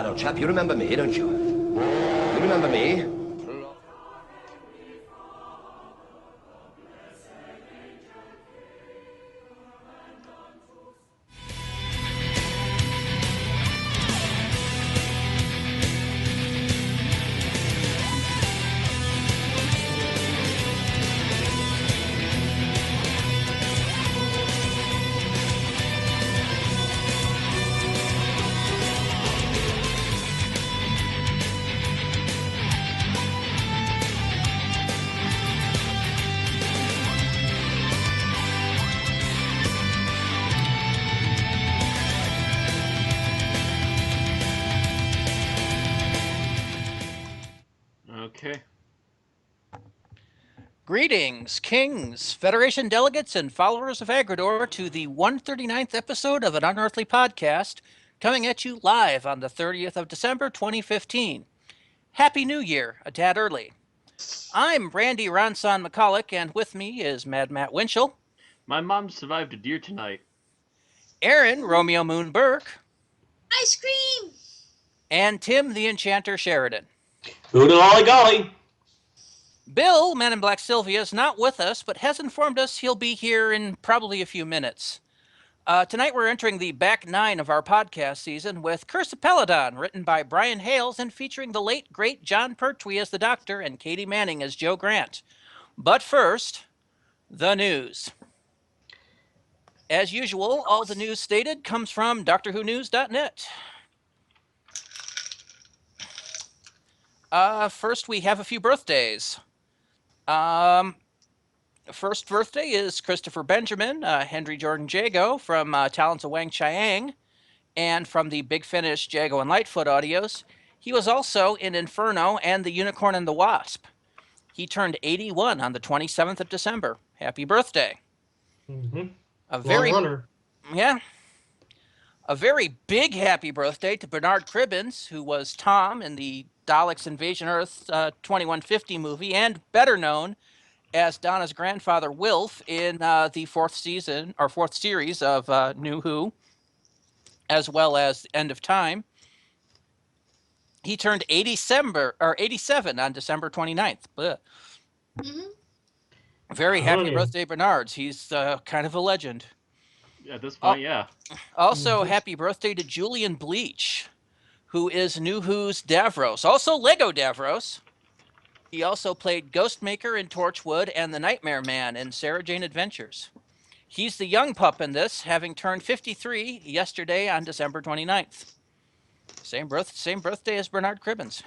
Ah, old chap, you remember me, don't you? You remember me? Okay. Greetings, kings, Federation delegates, and followers of Agridor to the 139th episode of an Unearthly Podcast, coming at you live on the 30th of December, 2015. Happy New Year, a tad early. I'm Randy Ronson McCulloch, and with me is Mad Matt Winchell. My mom survived a deer tonight. Aaron Romeo Moon Burke. Ice cream! And Tim the Enchanter Sheridan. Hooty lolly golly! Bill, Man in Black Sylvia, is not with us, but has informed us he'll be here in probably a few minutes. Tonight we're entering the back nine of our podcast season with Curse of Peladon, written by Brian Hales and featuring the late, great John Pertwee as the Doctor and Katie Manning as Joe Grant. But first, the news. As usual, all the news stated comes from DoctorWhoNews.net. First, we have a few birthdays. First birthday is Christopher Benjamin, Henry Jordan Jago from Talents of Wang Chiang, and from the Big Finish Jago and Lightfoot audios. He was also in Inferno and The Unicorn and the Wasp. He turned 81 on the 27th of December. Happy birthday. Mm-hmm. A very long runner. Yeah. A very big happy birthday to Bernard Cribbins, who was Tom in the Daleks Invasion Earth 2150 movie, and better known as Donna's grandfather Wilf in the fourth series of New Who, as well as End of Time. He turned 87 on December 29th. Mm-hmm. Very happy birthday, Bernard. He's kind of a legend. At this point, yeah. Also, happy birthday to Julian Bleach, who is New Who's Davros. Also Lego Davros. He also played Ghostmaker in Torchwood and the Nightmare Man in Sarah Jane Adventures. He's the young pup in this, having turned 53 yesterday on December 29th. Same birthday as Bernard Cribbins.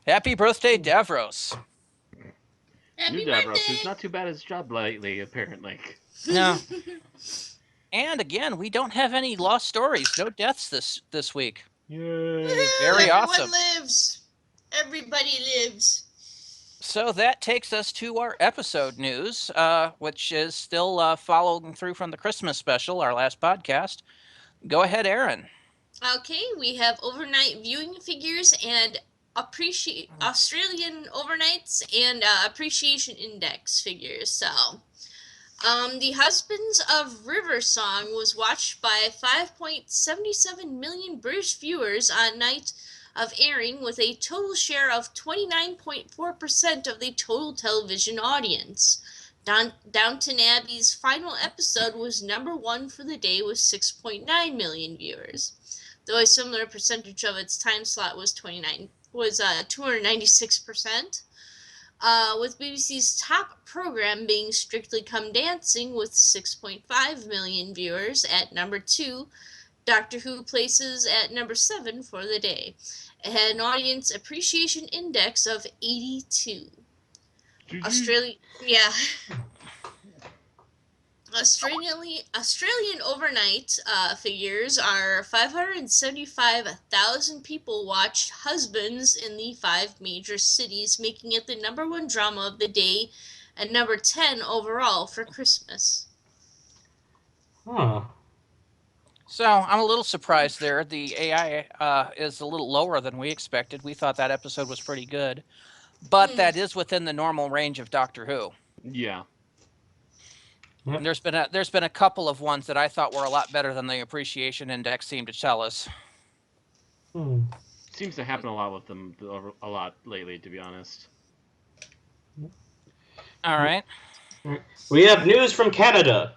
Happy birthday, Davros. Happy New Davros, birthday! who's not too bad at his job lately, apparently. No. And again, we don't have any lost stories. No deaths this week. Yay. Very awesome. Everyone lives. Everybody lives. So that takes us to our episode news, which is still following through from the Christmas special, our last podcast. Go ahead, Aaron. Okay, we have overnight viewing figures and Australian overnights and appreciation index figures. So, The Husbands of River Song was watched by 5.77 million British viewers on night of airing, with a total share of 29.4% of the total television audience. Downton Abbey's final episode was number one for the day with 6.9 million viewers, though a similar percentage of its time slot was 296%. With BBC's top program being Strictly Come Dancing with 6.5 million viewers at number 2, Doctor Who places at number 7 for the day. It had an audience appreciation index of 82. Australian overnight figures are 575,000 people watched Husbands in the 5 major cities, making it the number 1 drama of the day and number 10 overall for Christmas. Huh. So I'm a little surprised there. The AI is a little lower than we expected. We thought that episode was pretty good. But that is within the normal range of Doctor Who. Yeah. And there's been a couple of ones that I thought were a lot better than the appreciation index seemed to tell us. Seems to happen a lot with them a lot lately, to be honest. All right. We have news from Canada.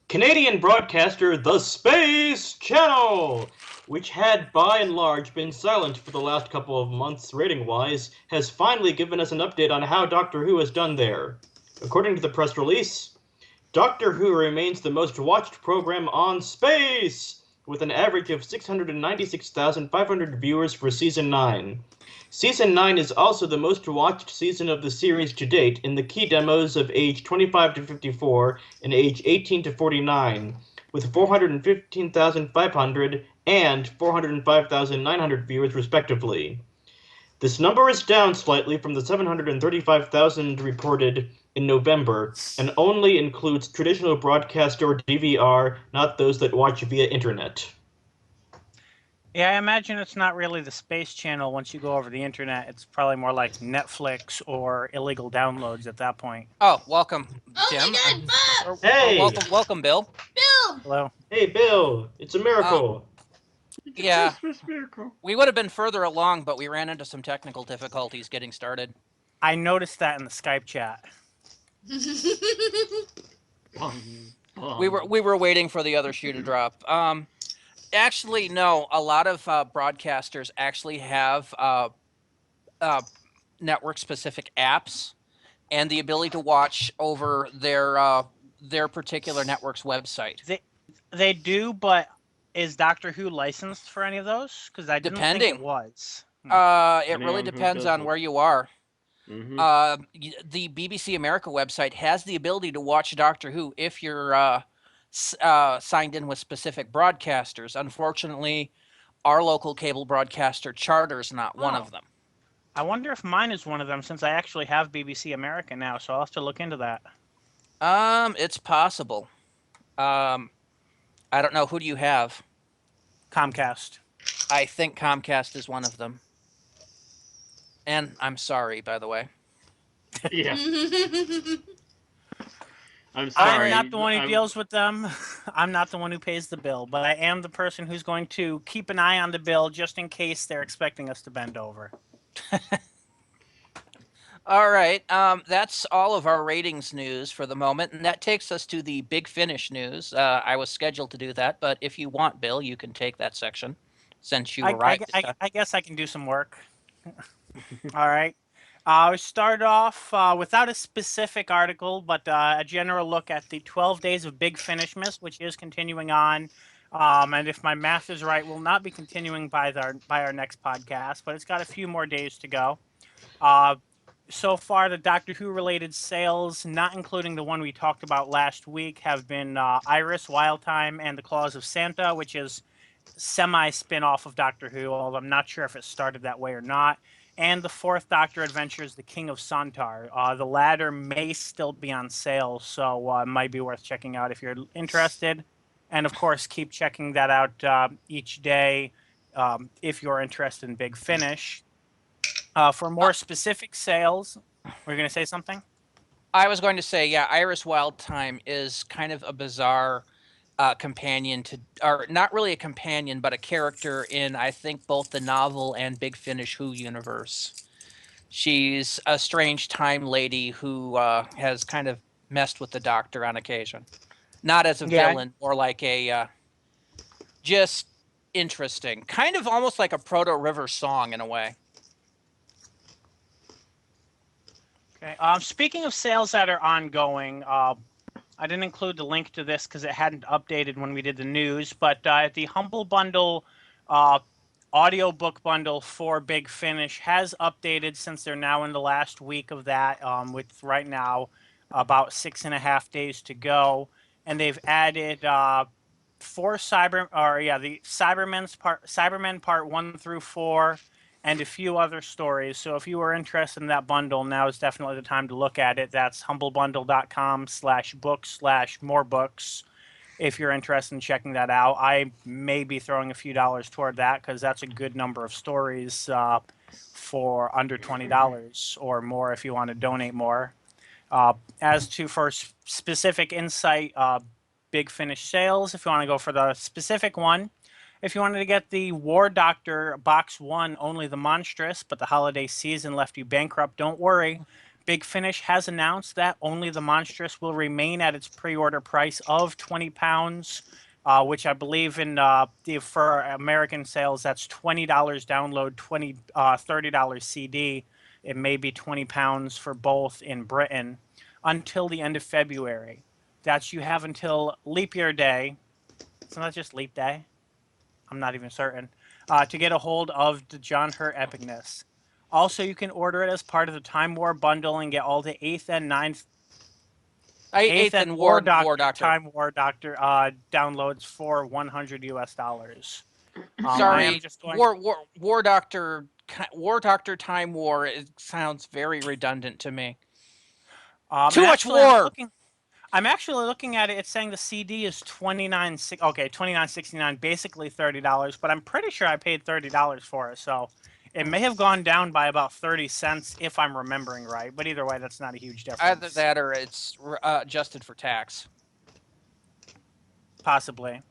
Canadian broadcaster The Space Channel, which had by and large been silent for the last couple of months rating-wise, has finally given us an update on how Doctor Who has done there. According to the press release, Doctor Who remains the most watched program on space, with an average of 696,500 viewers for Season 9. Season 9 is also the most watched season of the series to date in the key demos of age 25 to 54 and age 18 to 49, with 415,500 and 405,900 viewers respectively. This number is down slightly from the 735,000 reported in November, and only includes traditional broadcast or DVR, not those that watch via internet. Yeah, I imagine it's not really the Space Channel once you go over the internet. It's probably more like Netflix or illegal downloads at that point. Oh, welcome, Oh Jim. my God, Bob! Hey! Welcome, Bill. Bill! Hello? Hey, Bill! It's a miracle! Yeah. Christmas miracle. We would have been further along, but we ran into some technical difficulties getting started. I noticed that in the Skype chat. We were waiting for the other shoe to drop. Actually, no. A lot of broadcasters actually have network-specific apps and the ability to watch over their particular network's website. They do, but is Doctor Who licensed for any of those? Because I didn't think Depending. it was. It Depending really on who depends does on it. where you are. Mm-hmm. The BBC America website has the ability to watch Doctor Who if you're signed in with specific broadcasters. Unfortunately, our local cable broadcaster Charter is not one of them. I wonder if mine is one of them, since I actually have BBC America now, so I'll have to look into that. It's possible. I don't know. Who do you have? Comcast. I think Comcast is one of them. And I'm sorry, by the way. Yeah. I'm I'm sorry. not the one who deals with them. I'm not the one who pays the bill, but I am the person who's going to keep an eye on the bill just in case they're expecting us to bend over. All right. That's all of our ratings news for the moment, and that takes us to the Big Finish news. I was scheduled to do that, but if you want, Bill, you can take that section since you arrived. I guess I can do some work. All right. We start off without a specific article, but a general look at the 12 Days of Big Finishmas, which is continuing on. And if my math is right, will not be continuing by our next podcast, but it's got a few more days to go. So far, the Doctor Who-related sales, not including the one we talked about last week, have been Iris, Wild Time, and The Claws of Santa, which is semi-spin-off of Doctor Who, although I'm not sure if it started that way or not. And the Fourth Doctor Adventures, The King of Sontar. The latter may still be on sale, so it might be worth checking out if you're interested. And, of course, keep checking that out each day if you're interested in Big Finish. For more specific sales, were you going to say something? I was going to say, yeah, Iris Wild Time is kind of a bizarre companion to, or not really a companion, but a character in, I think, both the novel and Big Finish Who universe. She's a strange time lady who has kind of messed with the Doctor on occasion. Not as a villain, or like a just interesting. Kind of almost like a proto-River song in a way. Okay. Speaking of sales that are ongoing, I didn't include the link to this because it hadn't updated when we did the news, but the Humble Bundle audiobook bundle for Big Finish has updated since they're now in the last week of that, with right now about 6.5 days to go. And they've added the Cybermen part 1 through 4, and a few other stories. So if you are interested in that bundle, now is definitely the time to look at it. That's humblebundle.com/book/more books. If you're interested in checking that out, I may be throwing a few dollars toward that because that's a good number of stories for under $20 or more if you want to donate more. As to for specific insight, Big Finish sales, if you want to go for the specific one, If you wanted to get the War Doctor Box 1, only the Monstrous, but the holiday season left you bankrupt, don't worry. Big Finish has announced that only the Monstrous will remain at its pre-order price of £20, which I believe for American sales, that's $20 download, $30 CD. It may be £20 for both in Britain until the end of February. You have until Leap Year Day. It's not just Leap Day. I'm not even certain. To get a hold of the John Hurt Epicness. Also, you can order it as part of the Time War bundle and get all the 8th and 9th, 8th and War Doctor Time War Doctor downloads for $100 US. Sorry, War Doctor Time War. It sounds very redundant to me. Too much war. I'm actually looking at it. It's saying the CD is $29.69, basically $30. But I'm pretty sure I paid $30 for it, so it may have gone down by about 30 cents if I'm remembering right. But either way, that's not a huge difference. Either that or it's adjusted for tax. Possibly.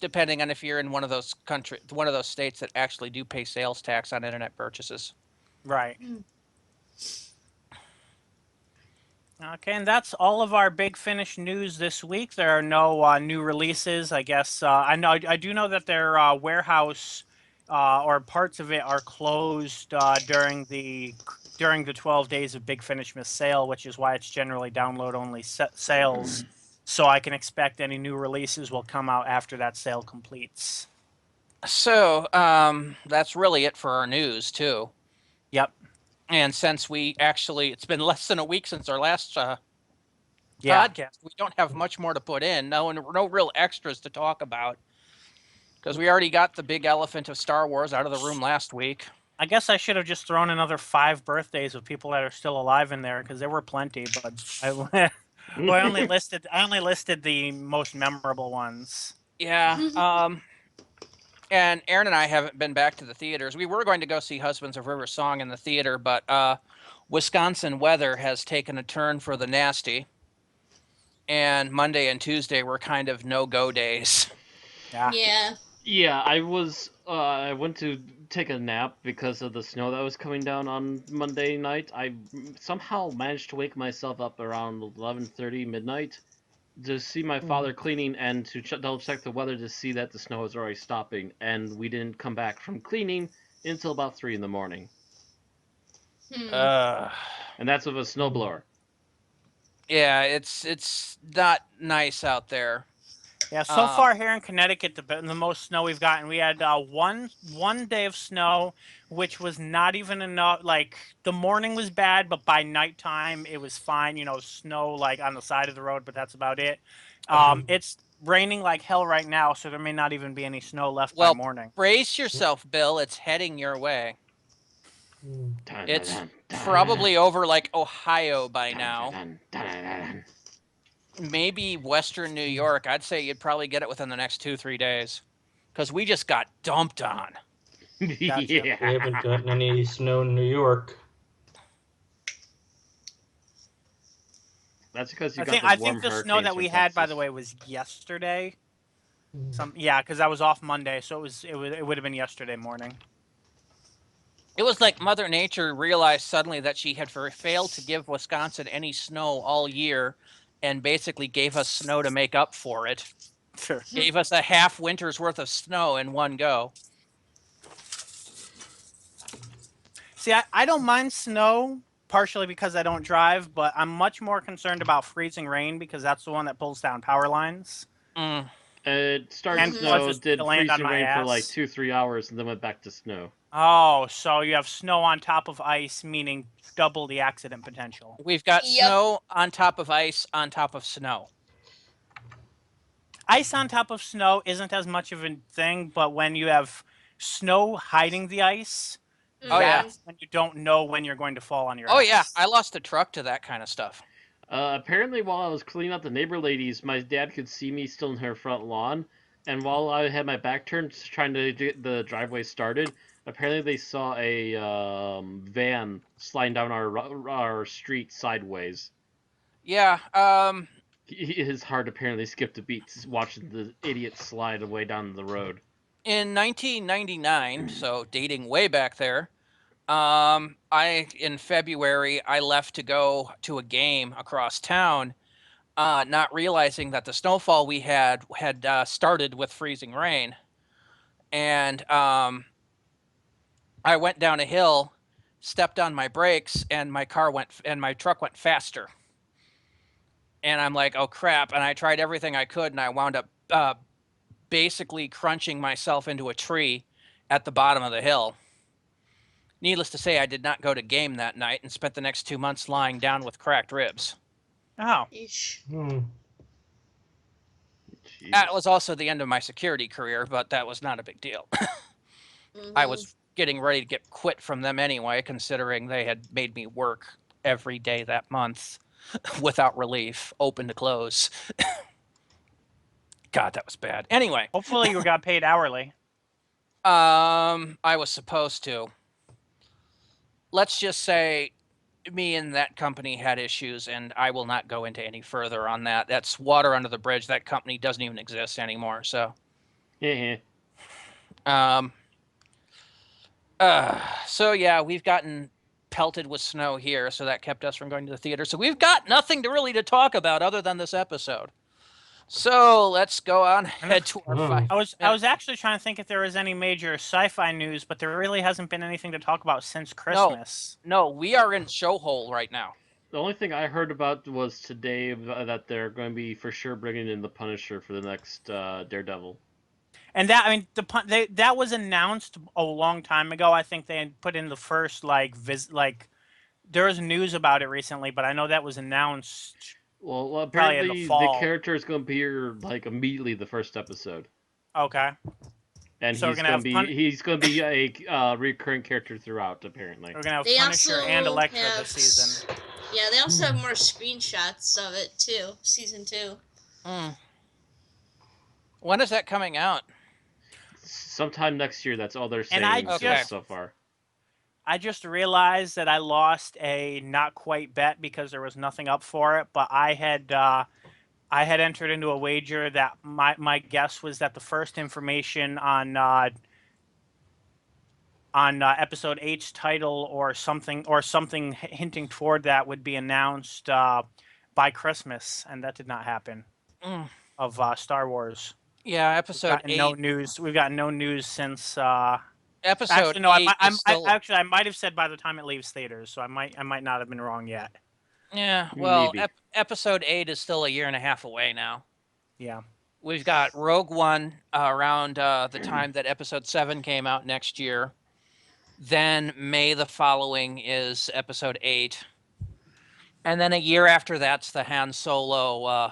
Depending on if you're in one of those states that actually do pay sales tax on internet purchases. Right. Okay, and that's all of our Big Finish news this week. There are no new releases, I guess. I do know that their warehouse or parts of it are closed during the 12 days of Big Finish Miss sale, which is why it's generally download only sales. So I can expect any new releases will come out after that sale completes. So that's really it for our news too. Yep. And since it's been less than a week since our last podcast, we don't have much more to put in. No real extras to talk about because we already got the big elephant of Star Wars out of the room last week. I guess I should have just thrown another 5 birthdays of people that are still alive in there because there were plenty, but I only listed the most memorable ones. Yeah. And Aaron and I haven't been back to the theaters. We were going to go see Husbands of River Song in the theater, but Wisconsin weather has taken a turn for the nasty. And Monday and Tuesday were kind of no-go days. Yeah. Yeah, I went to take a nap because of the snow that was coming down on Monday night. I somehow managed to wake myself up around 11:30 midnight to see my father cleaning and to double check the weather to see that the snow was already stopping, and we didn't come back from cleaning until about 3 in the morning. And that's with a snowblower. Yeah, it's not nice out there. Yeah, so far here in Connecticut, the most snow we've gotten, we had one day of snow, which was not even enough. Like, the morning was bad, but by nighttime it was fine. Snow like on the side of the road, but that's about it. It's raining like hell right now, so there may not even be any snow left by morning. Brace yourself, Bill. It's heading your way. It's probably over like Ohio by now. Maybe Western New York. I'd say you'd probably get it within the next 2-3 days. Because we just got dumped on. Gotcha. Yeah. We haven't gotten any snow in New York. That's because I think the snow that we had, by the way, was yesterday. Because I was off Monday, so it would have been yesterday morning. It was like Mother Nature realized suddenly that she had failed to give Wisconsin any snow all year, and basically gave us snow to make up for it. Sure. Gave us a half winter's worth of snow in one go. See, I don't mind snow, partially because I don't drive, but I'm much more concerned about freezing rain because that's the one that pulls down power lines. It started snow, did freezing rain for like 2-3 hours, and then went back to snow. Oh, so you have snow on top of ice, meaning double the accident potential. We've got snow on top of ice on top of snow. Ice on top of snow isn't as much of a thing, but when you have snow hiding the ice, that's when you don't know when you're going to fall on your ass. Oh, yeah. I lost a truck to that kind of stuff. Apparently, while I was cleaning up the neighbor ladies, my dad could see me still in her front lawn, and while I had my back turned trying to get the driveway started, apparently they saw a van sliding down our street sideways. Yeah. His heart apparently skipped a beat watching the idiot slide away down the road. In 1999, so dating way back there, in February I left to go to a game across town, not realizing that the snowfall we had started with freezing rain, and I went down a hill, stepped on my brakes, and my truck went faster. And I'm like, oh crap! And I tried everything I could, and I wound up basically crunching myself into a tree at the bottom of the hill. Needless to say, I did not go to game that night and spent the next 2 months lying down with cracked ribs. Oh. Eesh. That was also the end of my security career, but that was not a big deal. I was getting ready to get quit from them anyway, considering they had made me work every day that month without relief, open to close. God, that was bad. Anyway. Hopefully you got paid hourly. I was supposed to. Let's just say me and that company had issues, and I will not go into any further on that. That's water under the bridge. That company doesn't even exist anymore, so. Yeah. So yeah, we've gotten pelted with snow here, so that kept us from going to the theater. So we've got nothing to talk about other than this episode. So let's go on ahead to our five. I was actually trying to think if there was any major sci-fi news, but there really hasn't been anything to talk about since Christmas. No, we are in show hole right now. The only thing I heard about was today that they're going to be for sure bringing in the Punisher for the next Daredevil. And that, I mean, that was announced a long time ago. I think they had put in the first there was news about it recently, but I know that was announced. Well, Probably in apparently the fall. the character is going to appear like immediately the first episode, Okay. and So we're he's gonna going to be a recurring character throughout. Apparently, We're gonna have They Punisher also and Elektra have this season. Yeah, they also have more screenshots of it too. Season 2. When is that coming out? sometime next year. That's all they're saying And so far. I just realized that I lost a not quite bet because there was nothing up for it, but I had entered into a wager that my guess was that the first information on episode 8's title or something hinting toward that would be announced by Christmas, and that did not happen. Of Star Wars. Yeah, episode 8. No news. We've got no news since. Episode Actually, no. 8 is still... I might have said by the time it leaves theaters, so I might not have been wrong yet. Yeah, well, episode 8 is still a year and a half away now. Yeah. We've got Rogue One around the time that episode 7 came out next year. Then May the following is episode 8. And then a year after that's the Han Solo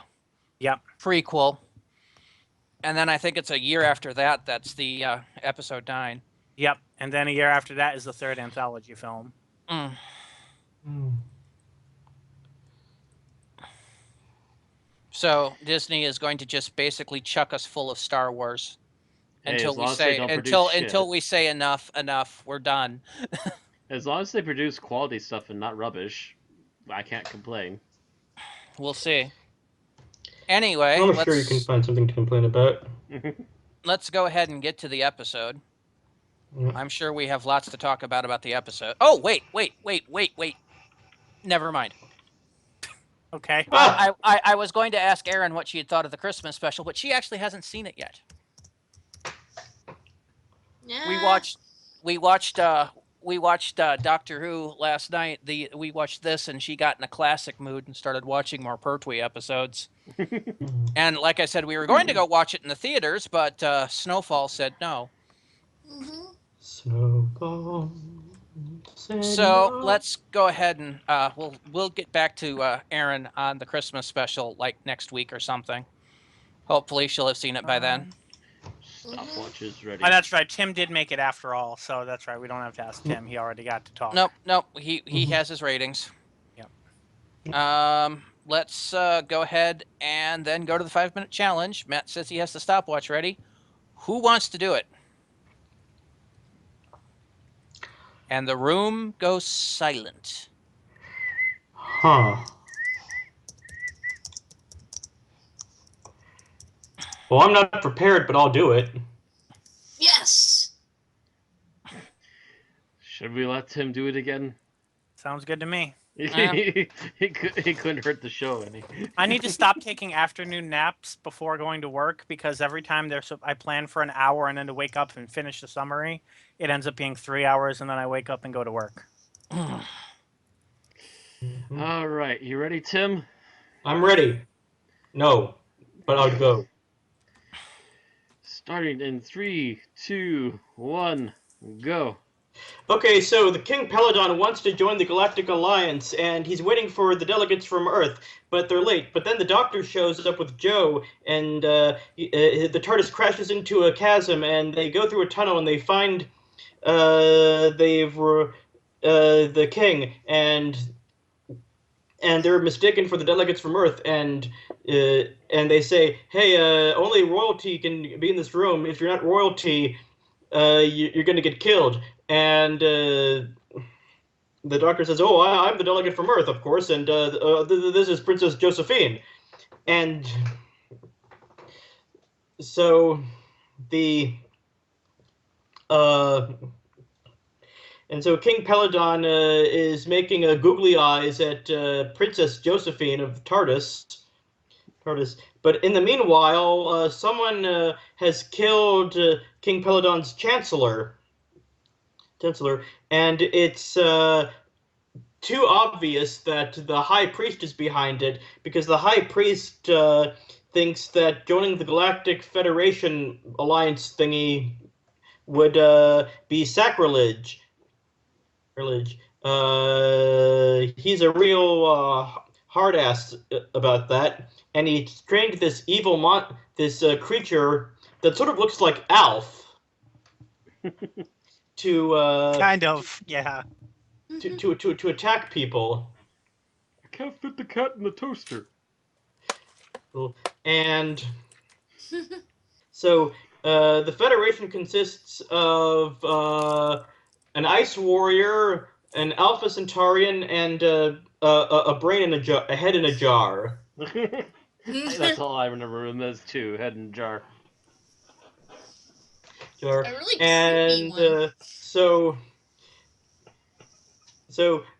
prequel. And then I think it's a year after that that's the episode 9. Yep. And then a year after that is the third anthology film. So Disney is going to just basically chuck us full of Star Wars until we say enough, we're done. As long as they produce quality stuff and not rubbish, I can't complain. We'll see. Anyway, I'm sure you can find something to complain about. Let's go ahead and get to the episode. Yeah. I'm sure we have lots to talk about the episode. Oh, wait. Never mind. Okay. I was going to ask Erin what she had thought of the Christmas special, but she actually hasn't seen it yet. Yeah. We watched Doctor Who last night. We watched this, and she got in a classic mood and started watching more Pertwee episodes. And like I said, we were going to go watch it in the theaters, but Snowfall said no. Snowfall. So let's go ahead and we'll get back to Erin on the Christmas special like next week or something. Hopefully she'll have seen it by then. Stopwatch is ready. Oh, that's right. Tim did make it after all, so that's right. We don't have to ask Tim. He already got to talk. Nope. He has his ratings. Yep. Let's go ahead and then go to the 5-minute challenge. Matt says he has the stopwatch ready. Who wants to do it? And the room goes silent. Huh. Well, I'm not prepared, but I'll do it. Yeah. Should we let Tim do it again? Sounds good to me. He couldn't hurt the show any. I need to stop taking afternoon naps before going to work because every time I plan for an hour and then to wake up and finish the summary, it ends up being 3 hours and then I wake up and go to work. All right, you ready, Tim? I'm ready. No, but I'll go. Starting in 3, 2, 1, go. Okay, so the King Peladon wants to join the Galactic Alliance, and he's waiting for the delegates from Earth, but they're late. But then the Doctor shows up with Joe, and the TARDIS crashes into a chasm, and they go through a tunnel, and they find the King, and they're mistaken for the delegates from Earth, and they say, "Hey, only royalty can be in this room. If you're not royalty, you're going to get killed." And the Doctor says, "Oh, I'm the delegate from Earth, of course, and this is Princess Josephine." And so King Peladon is making googly eyes at Princess Josephine of TARDIS. But in the meanwhile, someone has killed King Peladon's Chancellor, and it's too obvious that the High Priest is behind it, because the High Priest thinks that joining the Galactic Federation alliance thingy would be sacrilege. He's a real hard ass about that, and he trained this evil creature that sort of looks like Alf to Kind of, yeah. to attack people. I can't fit the cat in the toaster. And so the Federation consists of an Ice Warrior, an Alpha Centaurian, and a brain in a head in a jar. That's all I remember in those two, head in jar. A really creepy And one. so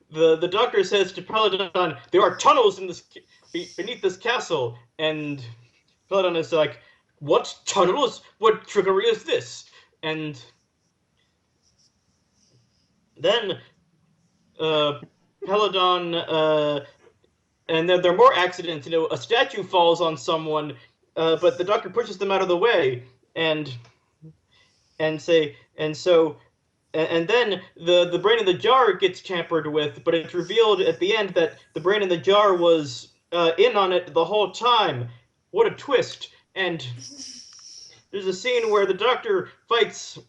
the Doctor says to Peladon, "There are tunnels in this beneath this castle," and Peladon is like, "What tunnels? What trickery is this?" And then Peladon, and then there are more accidents. You know, a statue falls on someone, but the Doctor pushes them out of the way, and then the brain in the jar gets tampered with, but it's revealed at the end that the brain in the jar was in on it the whole time. What a twist! And there's a scene where the Doctor fights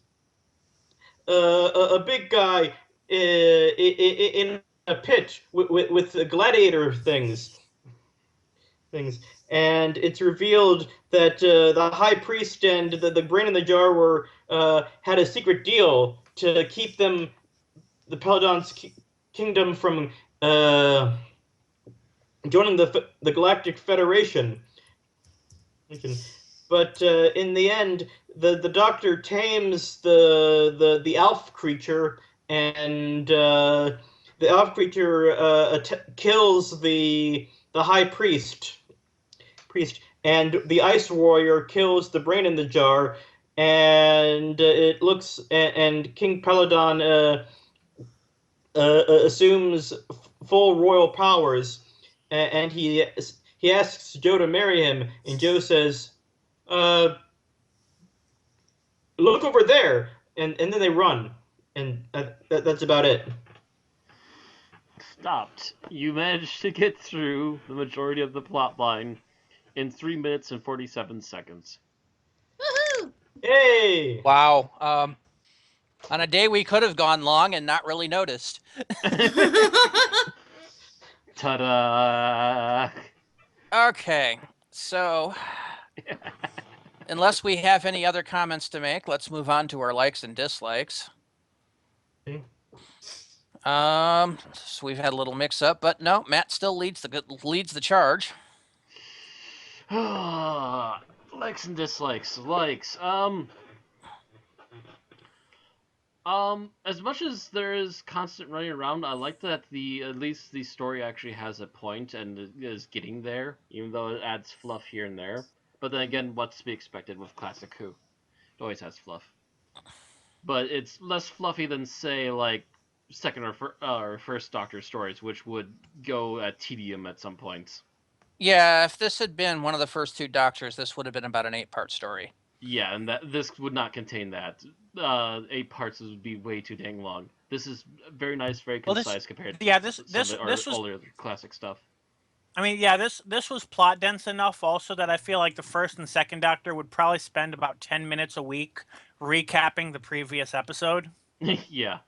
a big guy in a pit with gladiator things, and it's revealed that the High Priest and the brain in the jar had a secret deal to keep the Peladon's kingdom from joining the Galactic Federation. But in the end, the Doctor tames the Alf creature, and the Alf creature kills the High Priest, and the Ice Warrior kills the brain in the jar, and and King Peladon assumes full royal powers, and he asks Joe to marry him, and Joe says, "Look over there," and then they run, and that's about it. Stopped. You managed to get through the majority of the plot line in 3 minutes and 47 seconds. Woohoo! Hey! Wow. On a day we could have gone long and not really noticed. Ta-da! Okay, so unless we have any other comments to make, let's move on to our likes and dislikes. Okay. So we've had a little mix-up, but no, Matt still leads the charge. Likes and dislikes. Likes. As much as there is constant running around, I like that at least the story actually has a point and is getting there, even though it adds fluff here and there. But then again, what's to be expected with classic Who? It always has fluff, but it's less fluffy than say like second or first Doctor stories, which would go at tedium at some points. Yeah, if this had been one of the first 2 Doctors, this would have been about an 8-part story. Yeah, and that this would not contain that. 8 parts would be way too dang long. This is very nice, very Well, concise compared to this some of the this was. older classic stuff. I mean, yeah, this was plot dense enough. Also, that I feel like the first and second Doctor would probably spend about 10 minutes a week recapping the previous episode. Yeah.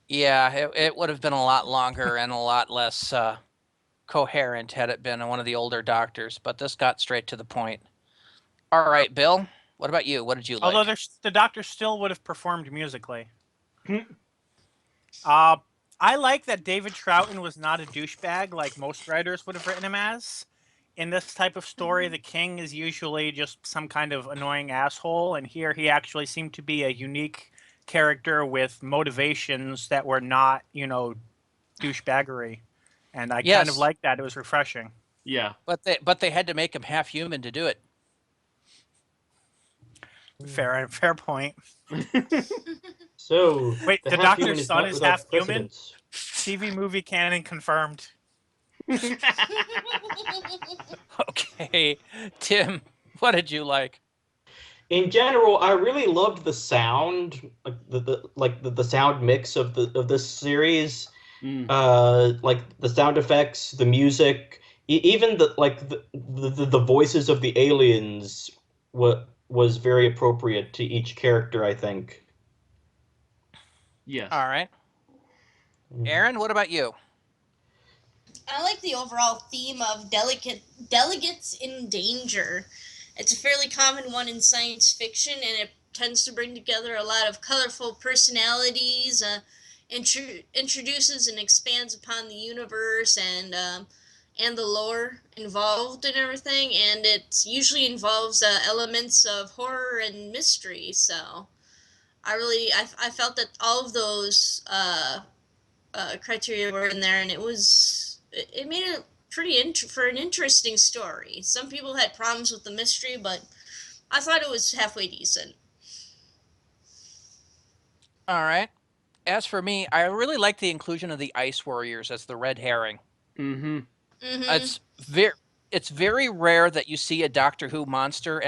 Yeah, it would have been a lot longer and a lot less coherent had it been one of the older Doctors, but this got straight to the point. All right, Bill, what about you? What did you like? Although the Doctor still would have performed musically. I like that David Troughton was not a douchebag like most writers would have written him as. In this type of story, the king is usually just some kind of annoying asshole, and here he actually seemed to be a unique character with motivations that were not, douchebaggery. And I kind of Yes. liked that. It was refreshing. Yeah. But they had to make him half human to do it. Fair point. So, Wait, the half human Doctor's is son not is without half human? precedence. TV movie canon confirmed. Okay, Tim, what did you like? In general, I really loved the sound, like the sound mix of this series. Like the sound effects, the music, even the voices of the aliens was very appropriate to each character, I think. Yes. All right. Aaron, what about you? I like the overall theme of delegates in danger. It's a fairly common one in science fiction, and it tends to bring together a lot of colorful personalities, introduces and expands upon the universe and the lore involved and everything, and it usually involves elements of horror and mystery. So I felt that all of those criteria were in there, and it made it for an interesting story. Some people had problems with the mystery, but I thought it was halfway decent. All right. As for me, I really like the inclusion of the Ice Warriors as the red herring. Mm-hmm. Mm-hmm. It's very rare that you see a Doctor Who monster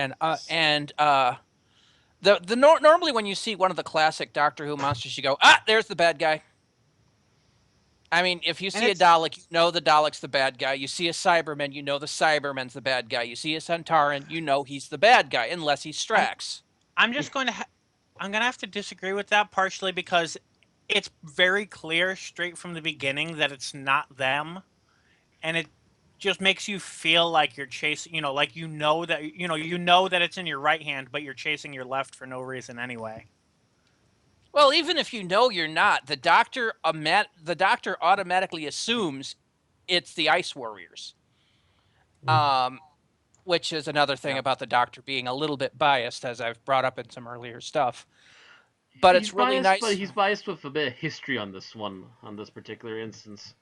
normally when you see one of the classic Doctor Who monsters, you go, there's the bad guy. I mean, if you see a Dalek, you know the Dalek's the bad guy. You see a Cyberman, you know the Cyberman's the bad guy. You see a Centauran, you know he's the bad guy, unless he's Strax. I'm going to have to disagree with that, partially because it's very clear straight from the beginning that it's not them, and it just makes you feel like you're chasing, like you know that it's in your right hand, but you're chasing your left for no reason anyway. Well, even if you know you're not, the doctor automatically assumes it's the Ice Warriors. Which is another thing about the Doctor being a little bit biased, as I've brought up in some earlier stuff. But it's really nice. But he's biased with a bit of history on this particular instance.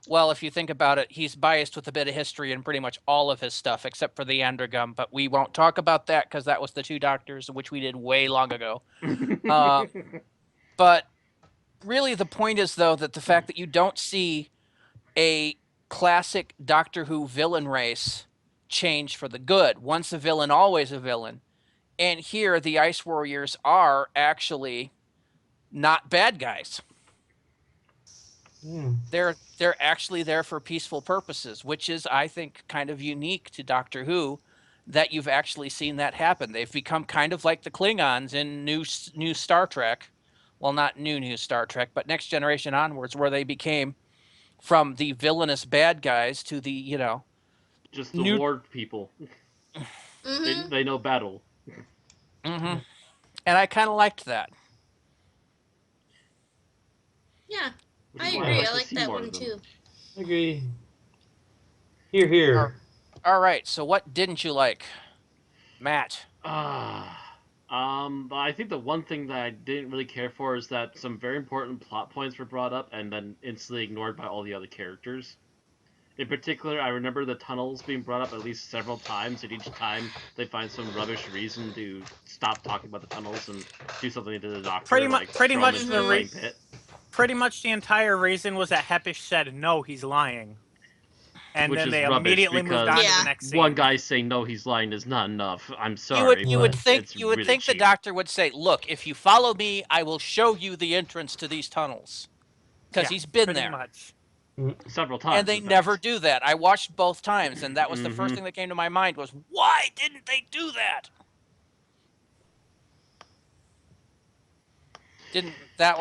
Well, if you think about it, he's biased with a bit of history in pretty much all of his stuff, except for the Andergum. But we won't talk about that because that was the 2 Doctors, which we did way long ago. But really, the point is, though, that the fact that you don't see a classic Doctor Who villain race change for the good. Once a villain, always a villain. And here, the Ice Warriors are actually not bad guys. They're actually there for peaceful purposes, which is, I think, kind of unique to Doctor Who, that you've actually seen that happen. They've become kind of like the Klingons in new Star Trek. Well, not new Star Trek, but Next Generation onwards, where they became from the villainous bad guys to the, just the Lord people. Mm-hmm. They know battle. Mm-hmm. And I kind of liked that. Yeah, I agree. I like that one too. I agree. Here. All right. So what didn't you like? Matt. I think the one thing that I didn't really care for is that some very important plot points were brought up and then instantly ignored by all the other characters. In particular, I remember the tunnels being brought up at least several times, and each time they find some rubbish reason to stop talking about the tunnels and do something to the doctor. Pretty like much into the flame pit. Pretty much the entire reason was that Hepish said no, he's lying, and Which then is they rubbish immediately moved on because to Yeah. the next scene. one guy saying no, he's lying is not enough. I'm You sorry. would but think it's you would really think the cheap. doctor would say, "Look, if you follow me, I will show you the entrance to these tunnels," because he's been pretty there. much. Several times. And they in never fact. do that. I watched both times, and that was the first Mhm. thing that came to my mind was, why didn't they do that? That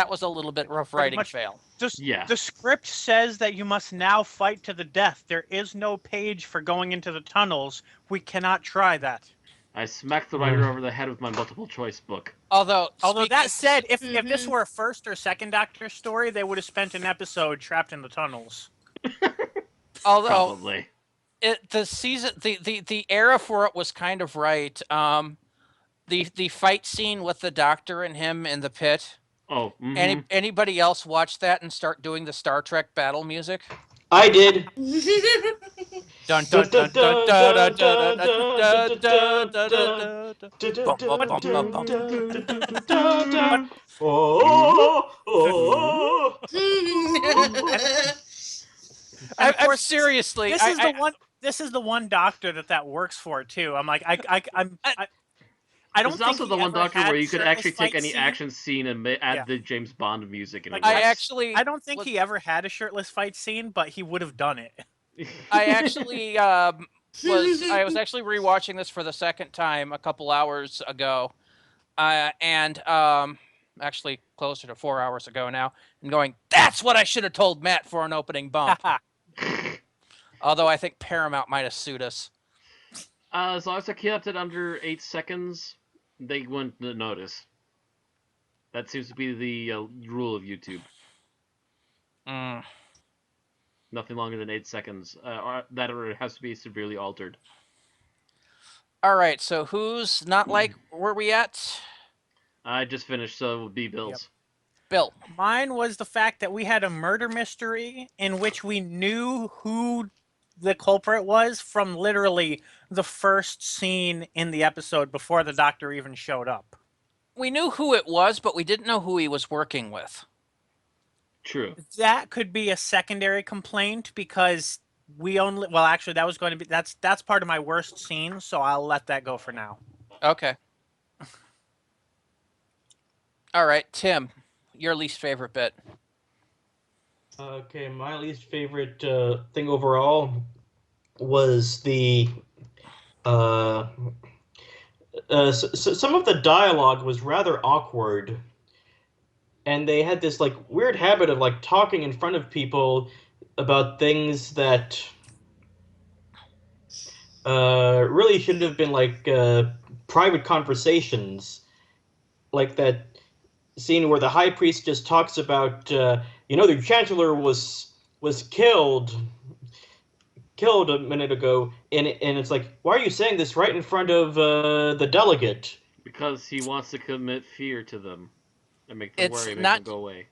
was a little bit rough Pretty writing much. fail. Yeah. The script says that you must now fight to the death. There is no page for going into the tunnels. We cannot try that. I smacked the writer over the head with my multiple choice book. Although that said, if this Mhm. were a first or second Doctor story, they would have spent an episode trapped in the tunnels. although Probably. the era for it was kind of right. The fight scene with the doctor and him in the pit. Oh, mhm. Anybody else watch that and start doing the Star Trek battle music? I did. Dun dun dun dun dun dun dun dun dun dun. And of I'm course, seriously. This is the one doctor that works for it too. I'm like, I don't It's think also he the one ever doctor had where you could shirtless actually take fight any scene. action scene and add Yeah. the James Bond music and Like, it I works. actually. I don't think he ever had a shirtless fight scene, but he would have done it. I actually I was actually rewatching this for the second time a couple hours ago, and actually closer to 4 hours ago now, and going, that's what I should have told Matt for an opening bump. Although I think Paramount might have sued us. As long as I kept it under 8 seconds, they wouldn't notice. That seems to be the rule of YouTube. Mm. Nothing longer than 8 seconds. Or it has to be severely altered. All right, so who's not like where we at? I just finished, so it would be Bill's. Yep. Bill. Mine was the fact that we had a murder mystery in which we knew who the culprit was from literally the first scene in the episode before the doctor even showed up. We knew who it was, but we didn't know who he was working with. True. That could be a secondary complaint because actually that was going to be that's part of my worst scene, so I'll let that go for now. Okay. All right, Tim, your least favorite bit. Okay, my least favorite thing overall was the some of the dialogue was rather awkward, and they had this like weird habit of like talking in front of people about things that really should have been like private conversations, like that scene where the high priest just talks about the chancellor was killed a minute ago, and it's like, why are you saying this right in front of the delegate? Because he wants to commit fear to them and make them It's worry, make not- them go away.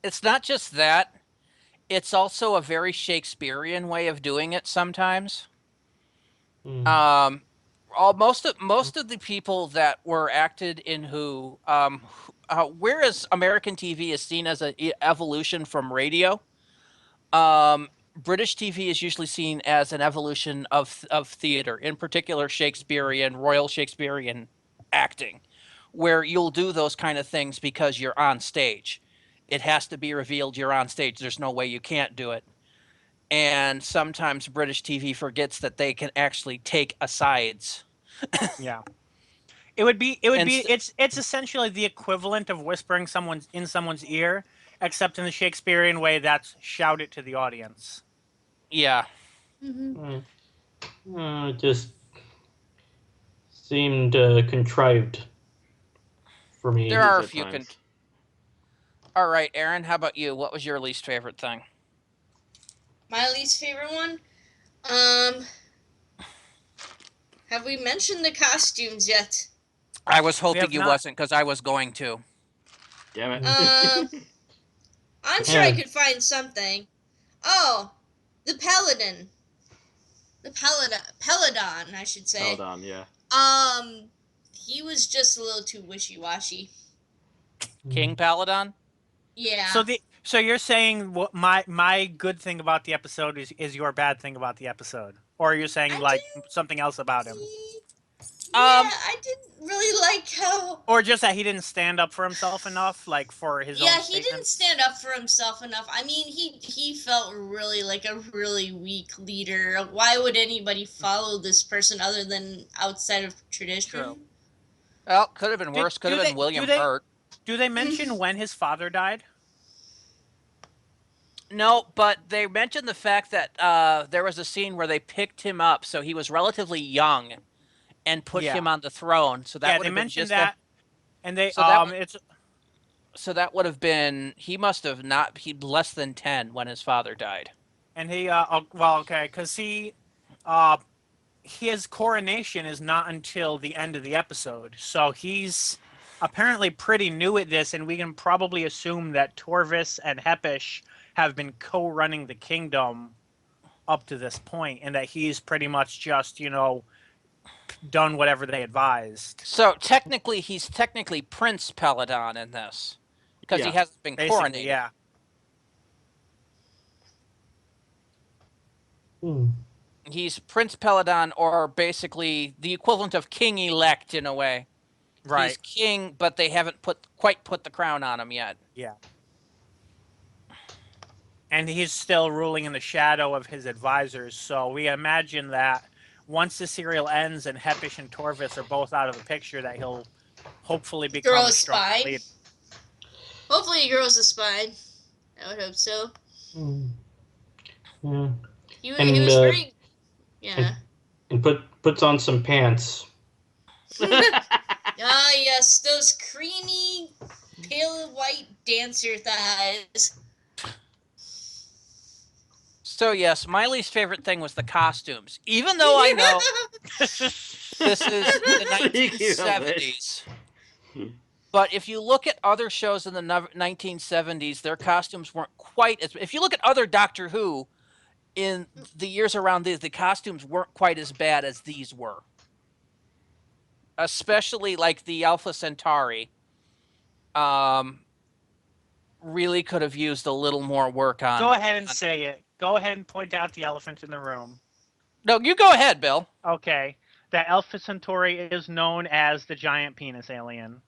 It's not just that. It's also a very Shakespearean way of doing it sometimes. Most of the people that were acted in Who, whereas American TV is seen as an evolution from radio, British TV is usually seen as an evolution of theater, in particular Shakespearean, Royal Shakespearean acting, where you'll do those kind of things because you're on stage. It has to be revealed you're on stage. There's no way you can't do it. And sometimes British TV forgets that they can actually take asides. Yeah. It's essentially the equivalent of whispering in someone's ear, except in the Shakespearean way that's shout it to the audience. Yeah. It just seemed contrived for me. There are a At few. times. All right, Aaron, how about you? What was your least favorite thing? My least favorite one? Have we mentioned the costumes yet? I was hoping have you not. wasn't, because I was going to. Damn it. I'm sure I Yeah. could find something. Oh, the Paladin. The Peladon, I should say. Hold on, yeah. He was just a little too wishy-washy. King Paladon? Yeah. So you're saying what my good thing about the episode is your bad thing about the episode, or you're saying I like didn't- something else about him, I didn't really like how. or just that he didn't stand up for himself enough, like for his own Yeah, he statements? didn't stand up for himself enough. I mean, he felt really like a really weak leader. Why would anybody follow this person other than outside of tradition? True. Well, could have been worse. Could have been William Hurt. Do they mention when his father died? No, but they mentioned the fact that there was a scene where they picked him up, so he was relatively young, and put Yeah. him on the throne. So that Yeah, would they have been mentioned just that, and they So that it's so that would have been he must have not he less than 10 when his father died. and he because his coronation is not until the end of the episode, so he's apparently pretty new at this, and we can probably assume that Torvis and Hepish have been co-running the kingdom up to this point, and that he's pretty much just done whatever they advised. So technically he's Prince Peladon in this because he Yeah. hasn't been Basically, coronated. yeah. He's Prince Peladon, or basically the equivalent of king elect in a way. Right. He's king, but they haven't quite put the crown on him yet. Yeah. And he's still ruling in the shadow of his advisors, so we imagine that once the serial ends and Hepish and Torvis are both out of the picture, that he'll hopefully become Grow a a strong spine. leader. Hopefully, he grows a spine. I would hope so. Yeah. He And, was very. Yeah. And puts on some pants. Ah, yes, those creamy, pale white dancer thighs. So yes, my least favorite thing was the costumes. Even though I know this is the Speaking of 1970s. But if you look at other shows in the 1970s, their costumes weren't quite as. If you look at other Doctor Who in the years around these, the costumes weren't quite as bad as these were. Especially like the Alpha Centauri. Really could have used a little more work on. Go ahead and say it. Go ahead and point out the elephant in the room. No, you go ahead, Bill. Okay. The Alpha Centauri is known as the giant penis alien.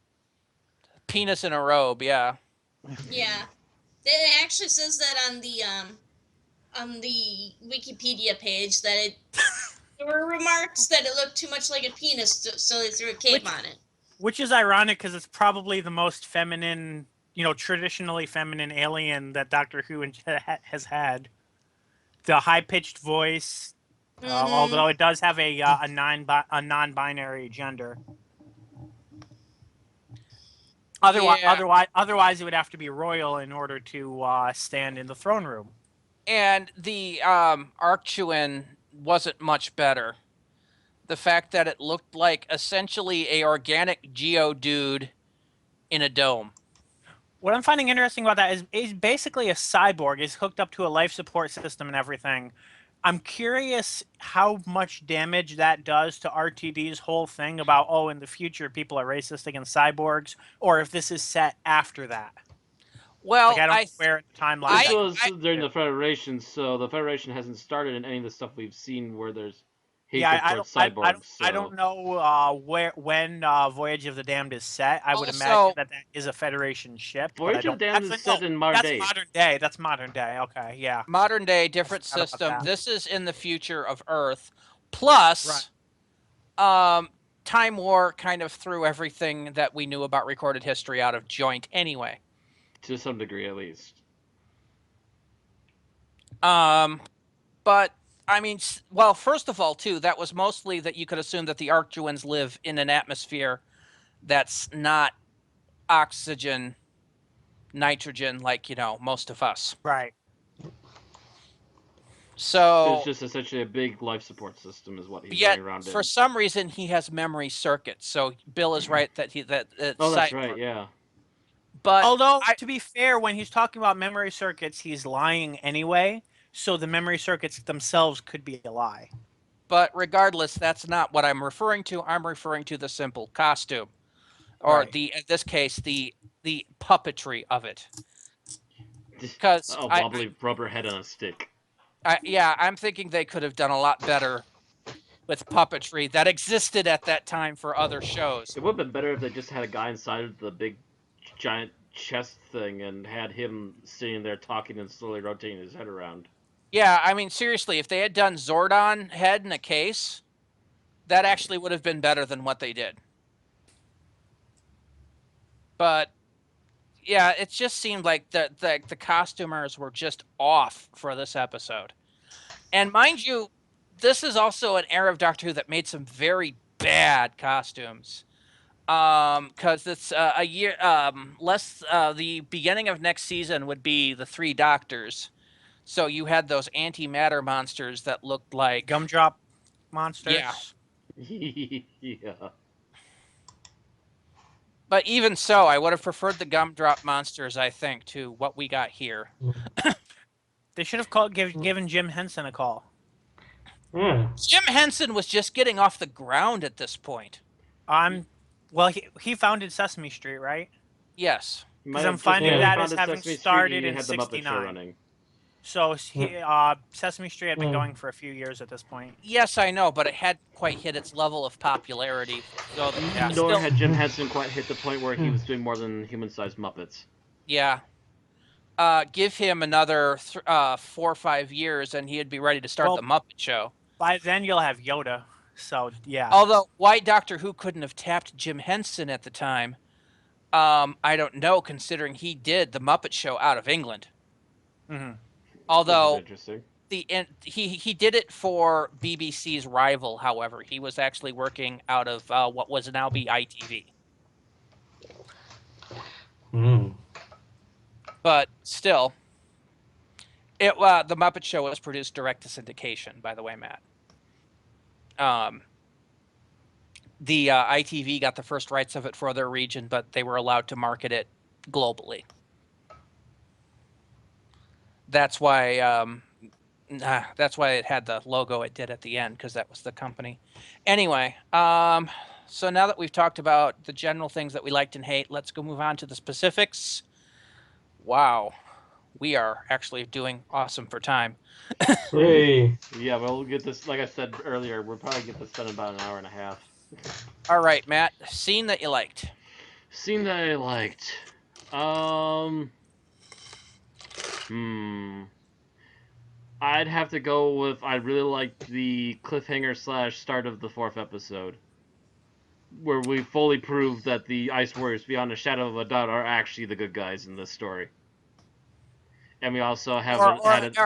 Penis in a robe, yeah. Yeah, it actually says that on the Wikipedia page that it there were remarks that it looked too much like a penis, so they threw a cape on it. Which is ironic because it's probably the most feminine, traditionally feminine alien that Doctor Who has had. The high-pitched voice, although it does have a non-binary gender. Otherwise, it would have to be royal in order to stand in the throne room. And the Arctuan wasn't much better. The fact that it looked like essentially a organic Geodude in a dome. What I'm finding interesting about that is he's basically a cyborg. He's hooked up to a life support system and everything. I'm curious how much damage that does to RTD's whole thing about, in the future people are racist against cyborgs, or if this is set after that. Well, I don't know where in the timeline. This was during the Federation, so the Federation hasn't started in any of the stuff we've seen where there's hatred towards cyborgs. I don't know when Voyage of the Damned is set. I would imagine that is a Federation ship. Voyage of the Damned is set in modern day. That's modern day. Okay, yeah. Modern day, different system. This is in the future of Earth. Plus, Time War kind of threw everything that we knew about recorded history out of joint anyway. To some degree, at least. But I mean, well, first of all, too, that was mostly that you could assume that the Arctuans live in an atmosphere that's not oxygen, nitrogen, like, most of us. Right. So It's just essentially a big life support system, is what he's yet, running around for in. some reason, he has memory circuits. So Bill is right that Oh, that's right. Yeah. But Although, to be fair, when he's talking about memory circuits, he's lying anyway. So the memory circuits themselves could be a lie. But regardless, that's not what I'm referring to. I'm referring to the simple costume, or Right. in this case, the puppetry of it. Because A wobbly rubber head on a stick. I'm thinking they could have done a lot better with puppetry that existed at that time for other shows. It would have been better if they just had a guy inside of the big, giant chest thing and had him sitting there talking and slowly rotating his head around. Yeah, I mean, seriously, if they had done Zordon head in a case, that actually would have been better than what they did. But yeah, it just seemed like the costumers were just off for this episode. And mind you, this is also an era of Doctor Who that made some very bad costumes. Because it's a year less. The beginning of next season would be the Three Doctors. So you had those antimatter monsters that looked like Gumdrop monsters. Yeah. Yeah. But even so, I would have preferred the gumdrop monsters, I think, to what we got here. They should have given Jim Henson a call. Jim Henson was just getting off the ground at this point. Well, he founded Sesame Street, right? Yes. Because I'm finding that as having started in '69. So Sesame Street had been going for a few years at this point. Yes, I know, but it hadn't quite hit its level of popularity. So Nor had Jim Henson quite hit the point where he was doing more than human-sized Muppets. Yeah. Give him another 4 or 5 years, and he'd be ready to start the Muppet Show. By then, you'll have Yoda. So yeah. Although why Doctor Who couldn't have tapped Jim Henson at the time, I don't know, considering he did the Muppet Show out of England. Mm-hmm. Although he did it for BBC's rival, however, he was actually working out of what was now be ITV. But still, the Muppet Show was produced direct to syndication, by the way, Matt. The ITV got the first rights of it for their region, but they were allowed to market it globally. That's why it had the logo it did at the end, because that was the company. Anyway, so now that we've talked about the general things that we liked and hate, let's go move on to the specifics. Wow, we are actually doing awesome for time. Hey. Yeah, we'll get this, like I said earlier, we'll probably get this done in about an hour and a half. All right, Matt, scene that you liked. Scene that I liked. I'd have to go with, I really liked the cliffhanger / start of the 4th episode, where we fully proved that the Ice Warriors, beyond a shadow of a doubt, are actually the good guys in this story. And we also have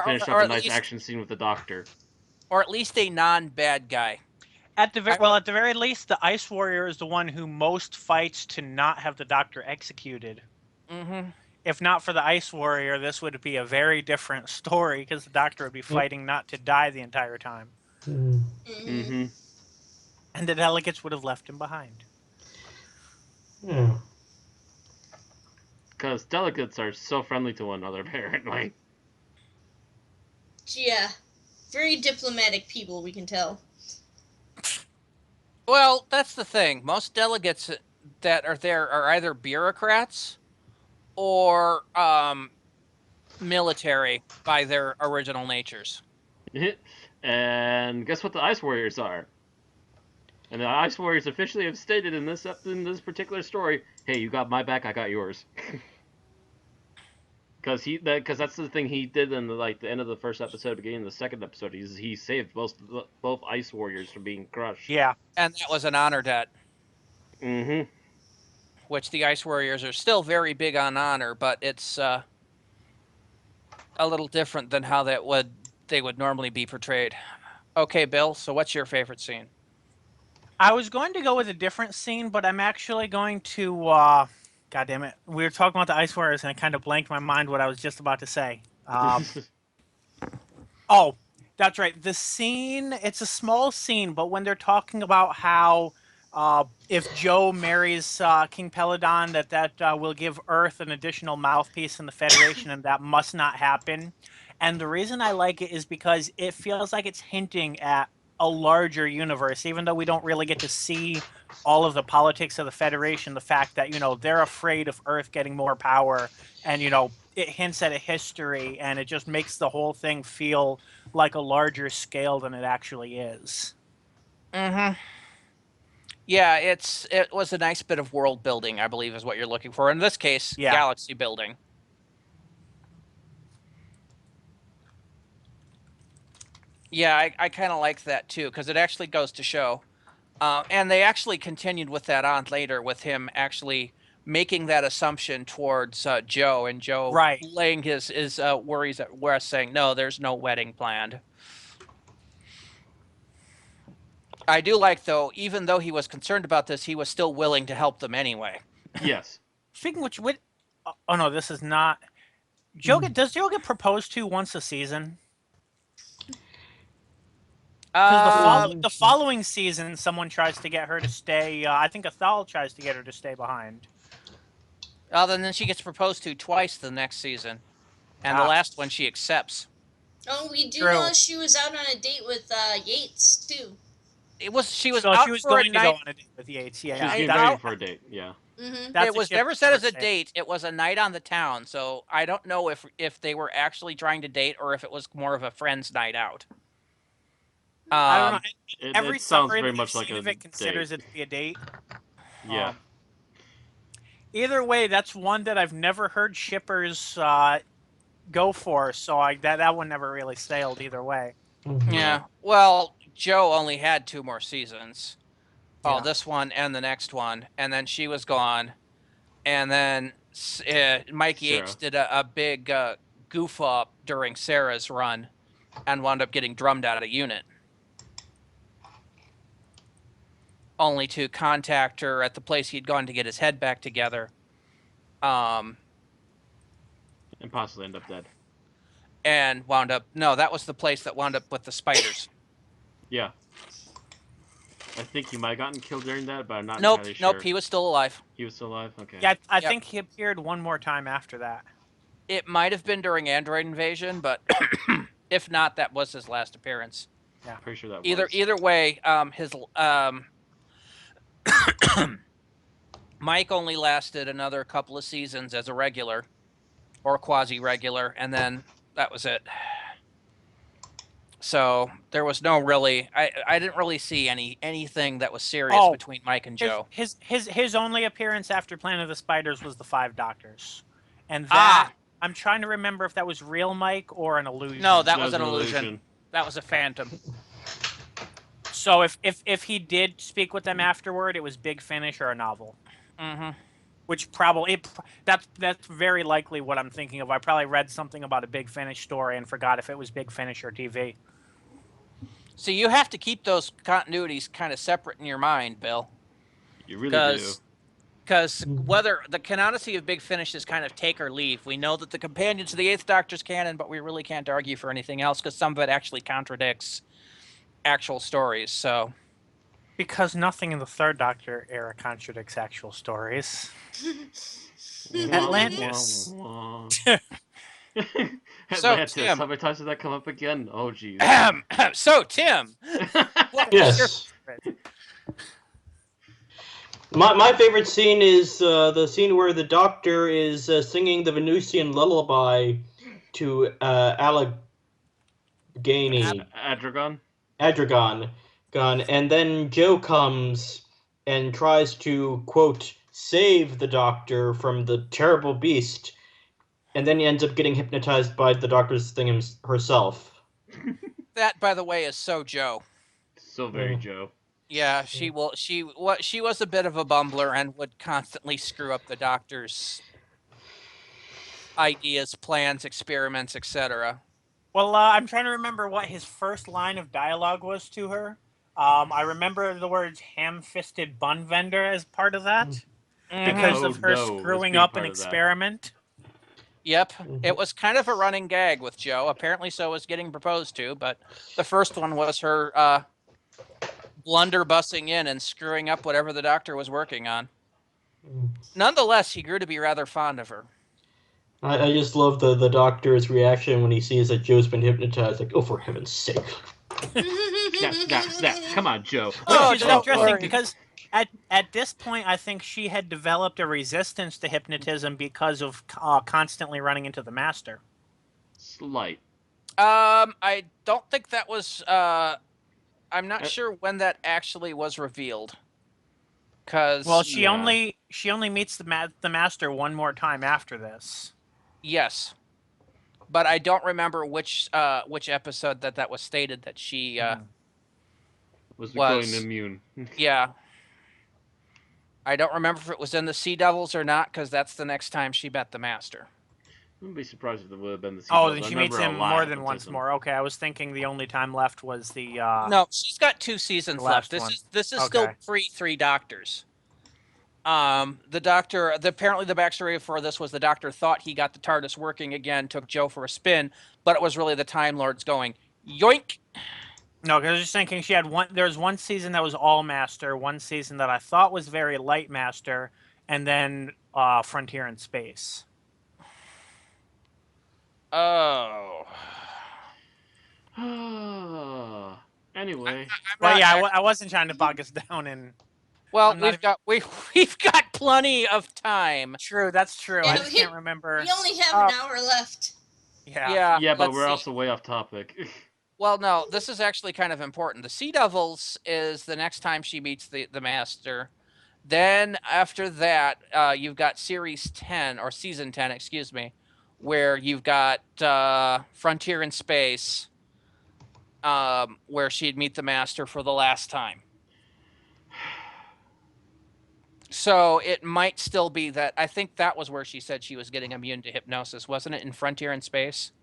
finished up a nice action scene with the Doctor. Or at least a non-bad guy. At the very least, the Ice Warrior is the one who most fights to not have the Doctor executed. Mm-hmm. If not for the Ice Warrior, this would be a very different story, because the Doctor would be fighting not to die the entire time. Mm-hmm. And the delegates would have left him behind. Because delegates are so friendly to one another, apparently. Yeah. Very diplomatic people, we can tell. Well, that's the thing. Most delegates that are there are either bureaucrats or military by their original natures. And guess what the Ice Warriors are? And the Ice Warriors officially have stated in this particular story, hey, you got my back, I got yours. Because that's the thing he did in the end of the first episode, beginning of the second episode. He saved both Ice Warriors from being crushed. Yeah. And that was an honor debt. Mm-hmm. Which the Ice Warriors are still very big on honor, but it's a little different than how they would normally be portrayed. Okay, Bill, so what's your favorite scene? I was going to go with a different scene, but I'm actually going to... God damn it. We were talking about the Ice Warriors, and I kind of blanked my mind what I was just about to say. That's right. The scene, it's a small scene, but when they're talking about how if Joe marries King Peladon, that will give Earth an additional mouthpiece in the Federation, and that must not happen. And the reason I like it is because it feels like it's hinting at a larger universe, even though we don't really get to see all of the politics of the Federation, the fact that, they're afraid of Earth getting more power, and, it hints at a history, and it just makes the whole thing feel like a larger scale than it actually is. Mm-hmm. Yeah, it was a nice bit of world building, I believe, is what you're looking for. In this case, Yeah. galaxy building. Yeah, I kind of like that too, because it actually goes to show. And they actually continued with that on later, with him actually making that assumption towards Joe, and Joe Right. laying his worries at rest, saying, no, there's no wedding planned. I do like, though, even though he was concerned about this, he was still willing to help them anyway. Yes. Speaking of which, oh no, this is not. Does Joe get proposed to once a season? Because the following season, someone tries to get her to stay. I think Athal tries to get her to stay behind. Then she gets proposed to twice the next season, and the last one she accepts. Oh, we do True. know she was out on a date with Yates too. She was So out she was for going a to go night. on a date with Yates. She was Yeah, getting I- ready for a date. Yeah. Mm-hmm. That's It was never said as a date. It was a night on the town. So I don't know if they were actually trying to date or if it was more of a friend's night out. I don't know. Every It sounds summary very that much I've like seen a of it considers date. it to be a date. Yeah. Either way, that's one that I've never heard shippers go for. So that one never really sailed either way. Yeah. Well, Joe only had 2 more seasons. Oh, Yeah. this one and the next one, and then she was gone, and then Mike Yates did a big goof up during Sarah's run, and wound up getting drummed out of the unit, only to contact her at the place he'd gone to get his head back together, And possibly end up dead. and wound up. No, that was the place that wound up with the spiders. Yeah. I think he might have gotten killed during that, but I'm not Nope, entirely sure. nope, he was still alive. He was still alive? Okay. Yeah, I think he appeared one more time after that. It might have been during Android Invasion, but if not, that was his last appearance. Yeah. Pretty sure that was. Either way, his Mike only lasted another couple of seasons as a regular or quasi-regular, and then that was it. So there was no really. I didn't really see anything that was serious between Mike and Joe. His only appearance after Planet of the Spiders was the 5 Doctors, and that I'm trying to remember if that was real Mike or an illusion. No, that was an illusion. That was a phantom. So if he did speak with them afterward, it was Big Finish or a novel. Mm-hmm. Which probably that's very likely what I'm thinking of. I probably read something about a Big Finish story and forgot if it was Big Finish or TV. So you have to keep those continuities kind of separate in your mind, Bill. You really do. Because whether the canonicity of Big Finish is kind of take or leave. We know that the companions of the 8th Doctor's canon, but we really can't argue for anything else because some of it actually contradicts actual stories. So, because nothing in the 3rd Doctor era contradicts actual stories. Atlantis. Atlantis. Tim, How many times did that come up again? Oh, geez. So, Tim. Yes. My favorite scene is the scene where the Doctor is singing the Venusian lullaby to Allegheny. Adragon? Adragon. And then Joe comes and tries to, quote, save the Doctor from the terrible beast, and then he ends up getting hypnotized by the Doctor's thing herself. That, by the way, is so Joe. So very Joe. Yeah, she was a bit of a bumbler and would constantly screw up the Doctor's ideas, plans, experiments, etc. Well, I'm trying to remember what his first line of dialogue was to her. I remember the words ham-fisted bun vendor as part of that because of her screwing up an experiment. Yep. Mhm. It was kind of a running gag with Joe. Apparently so was getting proposed to, but the first one was her blunderbussing in and screwing up whatever the doctor was working on. Nonetheless, he grew to be rather fond of her. I just love the doctor's reaction when he sees that Joe's been hypnotized. Like, oh, for heaven's sake. Snap, snap, snap. Come on, Joe. Oh, Which is don't interesting worry. because at this point, I think she had developed a resistance to hypnotism because of constantly running into the master. Slight. I don't think that was. I'm not sure when that actually was revealed. Cause Well, she Yeah. only meets the master one more time after this. yes, but I don't remember which episode that was stated that she Was was- going immune. yeah. I don't remember if it was in the Sea Devils or not, because that's the next time she met the master. I wouldn't be surprised if it would have been the Sea Oh, Devils. then I she meets remember a him lot more of than once hypnotism. more. Okay, I was thinking the only time left was the No, she's got 2 seasons the left. last one. This is still Okay. pre-3 doctors. The doctor, apparently the backstory for this was the doctor thought he got the TARDIS working again, took Joe for a spin, but it was really the Time Lords going, yoink! No, because I was just thinking she had one. There was one season that was all master, one season that I thought was very light master, and then Frontier in Space. Oh. Anyway. Well, yeah, I wasn't trying to bog us down in. Well, I'm not we've got plenty of time. True, that's true. Yeah, I just can't remember. We only have an hour left. Yeah. Yeah, but let's we're see. also way off topic. Well, no, this is actually kind of important. The Sea Devils is the next time she meets the master. Then after that, you've got series 10 or season 10, excuse me, where you've got Frontier in Space, where she'd meet the master for the last time. So it might still be that. I think that was where she said she was getting immune to hypnosis, wasn't it? In Frontier in Space,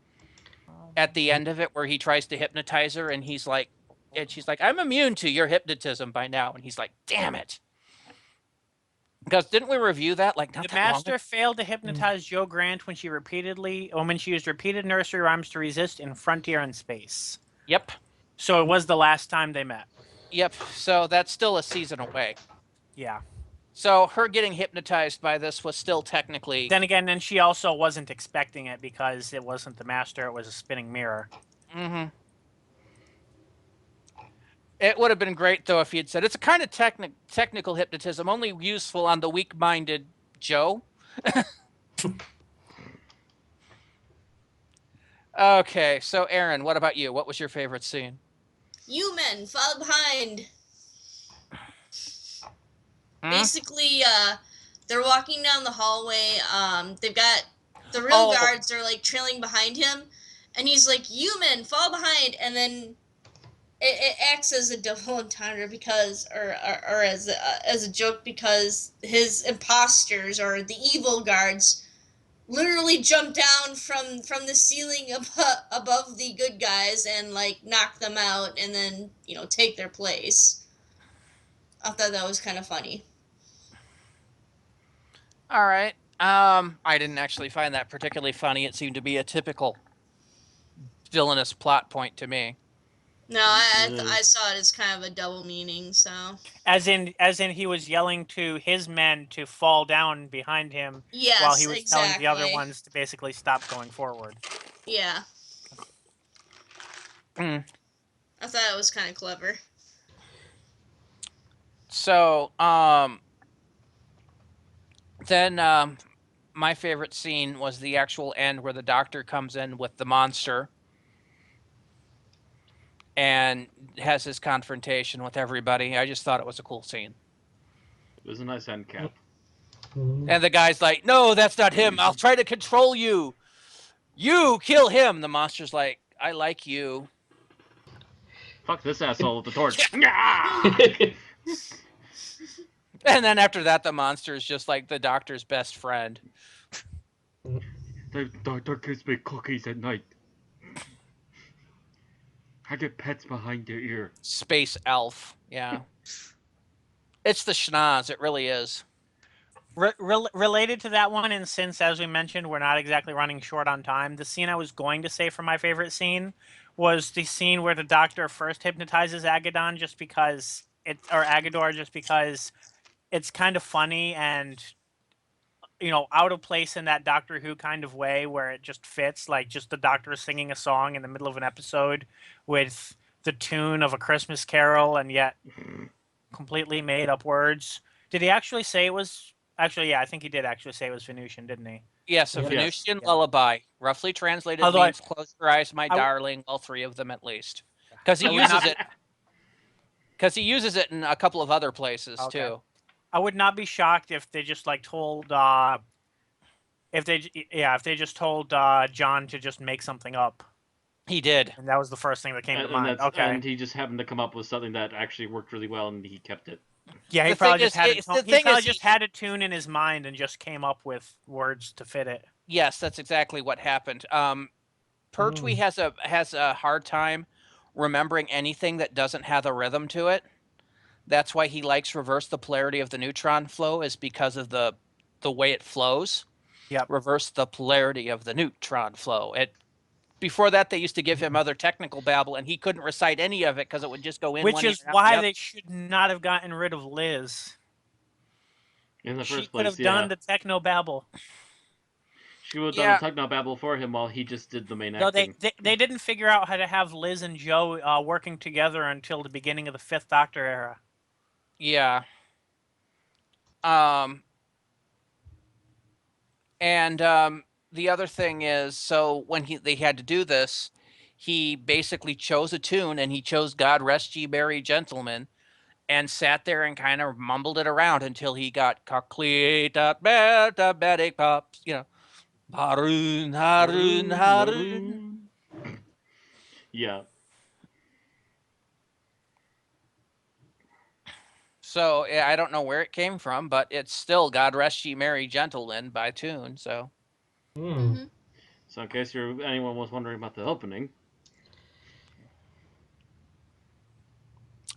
at the end of it, where he tries to hypnotize her, and he's like, and she's like, "I'm immune to your hypnotism by now," and he's like, "Damn it." Because didn't we review that like not The that long master ago? failed to hypnotize Joe Grant when she used repeated nursery rhymes to resist in Frontier in Space. Yep. So it was the last time they met. Yep. So that's still a season away. Yeah. So her getting hypnotized by this was still technically. Then again, she also wasn't expecting it because it wasn't the master; it was a spinning mirror. Mm-hmm. It would have been great though if he had said it's a kind of technical hypnotism, only useful on the weak-minded Joe. Okay, so Aaron, what about you? What was your favorite scene? You men fall behind. Hmm? Basically, they're walking down the hallway. They've got the real guards are like trailing behind him, and he's like, "You men fall behind," and then it acts as a double entendre because, or as a joke because his imposters or the evil guards literally jump down from the ceiling above the good guys and like knock them out and then take their place. I thought that was kind of funny. All right. I didn't actually find that particularly funny. It seemed to be a typical villainous plot point to me. No, I saw it as kind of a double meaning. So As in, he was yelling to his men to fall down behind him, yes, while he was exactly. telling the other ones to basically stop going forward. Yeah. Mm. I thought it was kind of clever. So, then my favorite scene was the actual end where the doctor comes in with the monster and has his confrontation with everybody. I just thought it was a cool scene. It was a nice end cap. And the guy's like, "No, that's not him. I'll try to control you. You kill him." The monster's like, "I like you." Fuck this asshole with the torch. And then after that, the monster is just like the doctor's best friend. The doctor gives me cookies at night. I get pets behind their ear. Space elf. Yeah. It's the schnoz. It really is. Related to that one, and since, as we mentioned, we're not exactly running short on time, the scene I was going to say for my favorite scene was the scene where the doctor first hypnotizes Agadon Agador, just because it's kind of funny and, out of place in that Doctor Who kind of way where it just fits, like just the doctor singing a song in the middle of an episode with the tune of a Christmas carol and yet completely made up words. Did he actually say it was... Actually, yeah, I think he did actually say it was Venusian, didn't he? Yes, a Yes. Venusian Yeah. lullaby. Roughly translated Although means "Close your eyes, my I- darling." All three of them, at least, because he I would uses not- it. Because he uses it in a couple of other places Okay. too. I would not be shocked if they just told if they just told John to just make something up, He did. and that was the first thing that came to And mind. Okay. And he just happened to come up with something that actually worked really well, and he kept it. Yeah, he The probably thing just is- had it's- the he thing probably is just he- had a tune in his mind and just came up with words to fit it. Yes, that's exactly what happened. Pertwee has a hard time remembering anything that doesn't have a rhythm to it. That's why he likes Reverse the Polarity of the Neutron Flow, is because of the way it flows. Yep. Reverse the polarity of the neutron flow. Before that, they used to give him other technical babble, and he couldn't recite any of it because it would just go in. Which one is ear, out why the other. they should not have gotten rid of Liz. In the She first could place, have done the techno babble. she would have Yeah. done the technobabble for him while he just did the main No, acting. they didn't figure out how to have Liz and Joe working together until the beginning of the Fifth Doctor era. Yeah. And the other thing is, so when they had to do this, he basically chose a tune, and he chose "God Rest Ye Merry Gentlemen," and sat there and kind of mumbled it around until he got "Cockly Pops," Harun, Harun, Harun. Yeah. So I don't know where it came from, but it's still "God Rest Ye Merry Gentlemen" by tune. So Mhm. So in case anyone was wondering about the opening,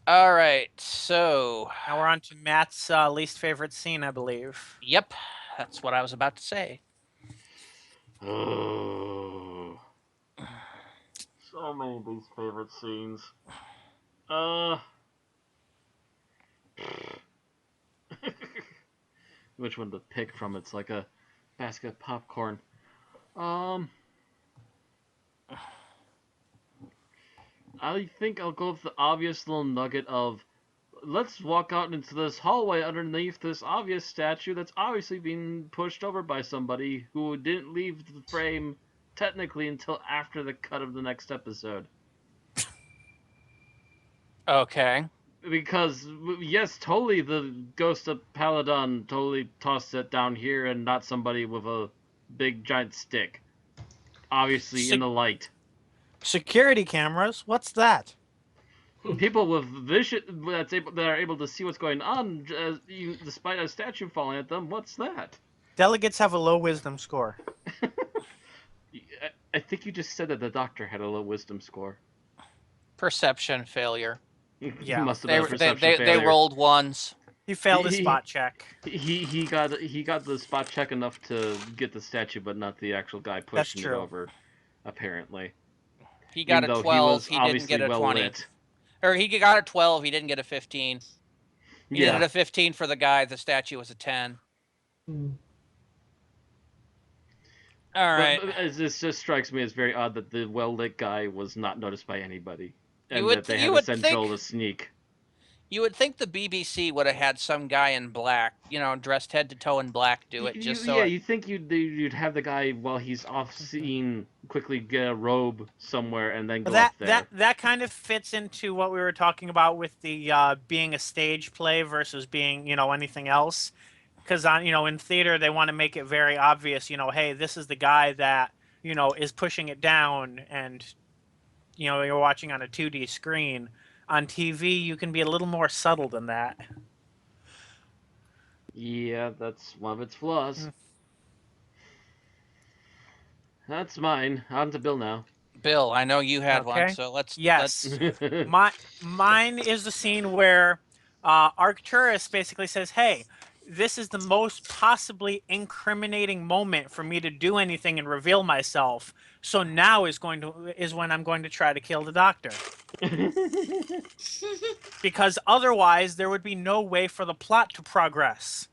all right, so Now we're on to Matt's least favorite scene, I believe. yep, that's what I was about to say. oh, so many of these favorite scenes. Which one to pick from? It's like a basket of popcorn. I think I'll go with the obvious little nugget of, let's walk out into this hallway underneath this obvious statue that's obviously being pushed over by somebody who didn't leave the frame technically until after the cut of the next episode. Okay. Because, yes, totally the ghost of Peladon totally tossed it down here and not somebody with a big giant stick. Obviously in the light. Security cameras? What's that? People with vision that are able to see what's going on, despite a statue falling at them, what's that? Delegates have a low wisdom score. I think you just said that the doctor had a low wisdom score. Perception failure. Yeah. Must have been a They perception failure. rolled ones. He failed his He- spot check. He got the spot check enough to get the statue, but not the actual guy pushing it true. over. Apparently, He got Even a though 12. He He, was didn't get a obviously 20. lit. Or he got a 12. He didn't get a 15. He Yeah. needed a 15 for the guy. The statue was a 10. All right. But this just strikes me as very odd that the well-lit guy was not noticed by anybody, and would- that they you had to would send think- Joel to sneak. You would think the BBC would have had some guy in black, dressed head to toe in black, do it just so. Yeah, you think you'd have the guy while he's off scene quickly get a robe somewhere and then go That up there. that kind of fits into what we were talking about with the being a stage play versus being anything else. Because in theater they want to make it very obvious. Hey, this is the guy that is pushing it down, and you're watching on a 2D screen. On TV, you can be a little more subtle than that. Yeah, that's one of its flaws. That's mine. On to Bill now. Bill, I know you had one, Okay. so let's. Yes. Mine is the scene where Arcturus basically says, "Hey, this is the most possibly incriminating moment for me to do anything and reveal myself. So now is when I'm going to try to kill the doctor. Because otherwise there would be no way for the plot to progress.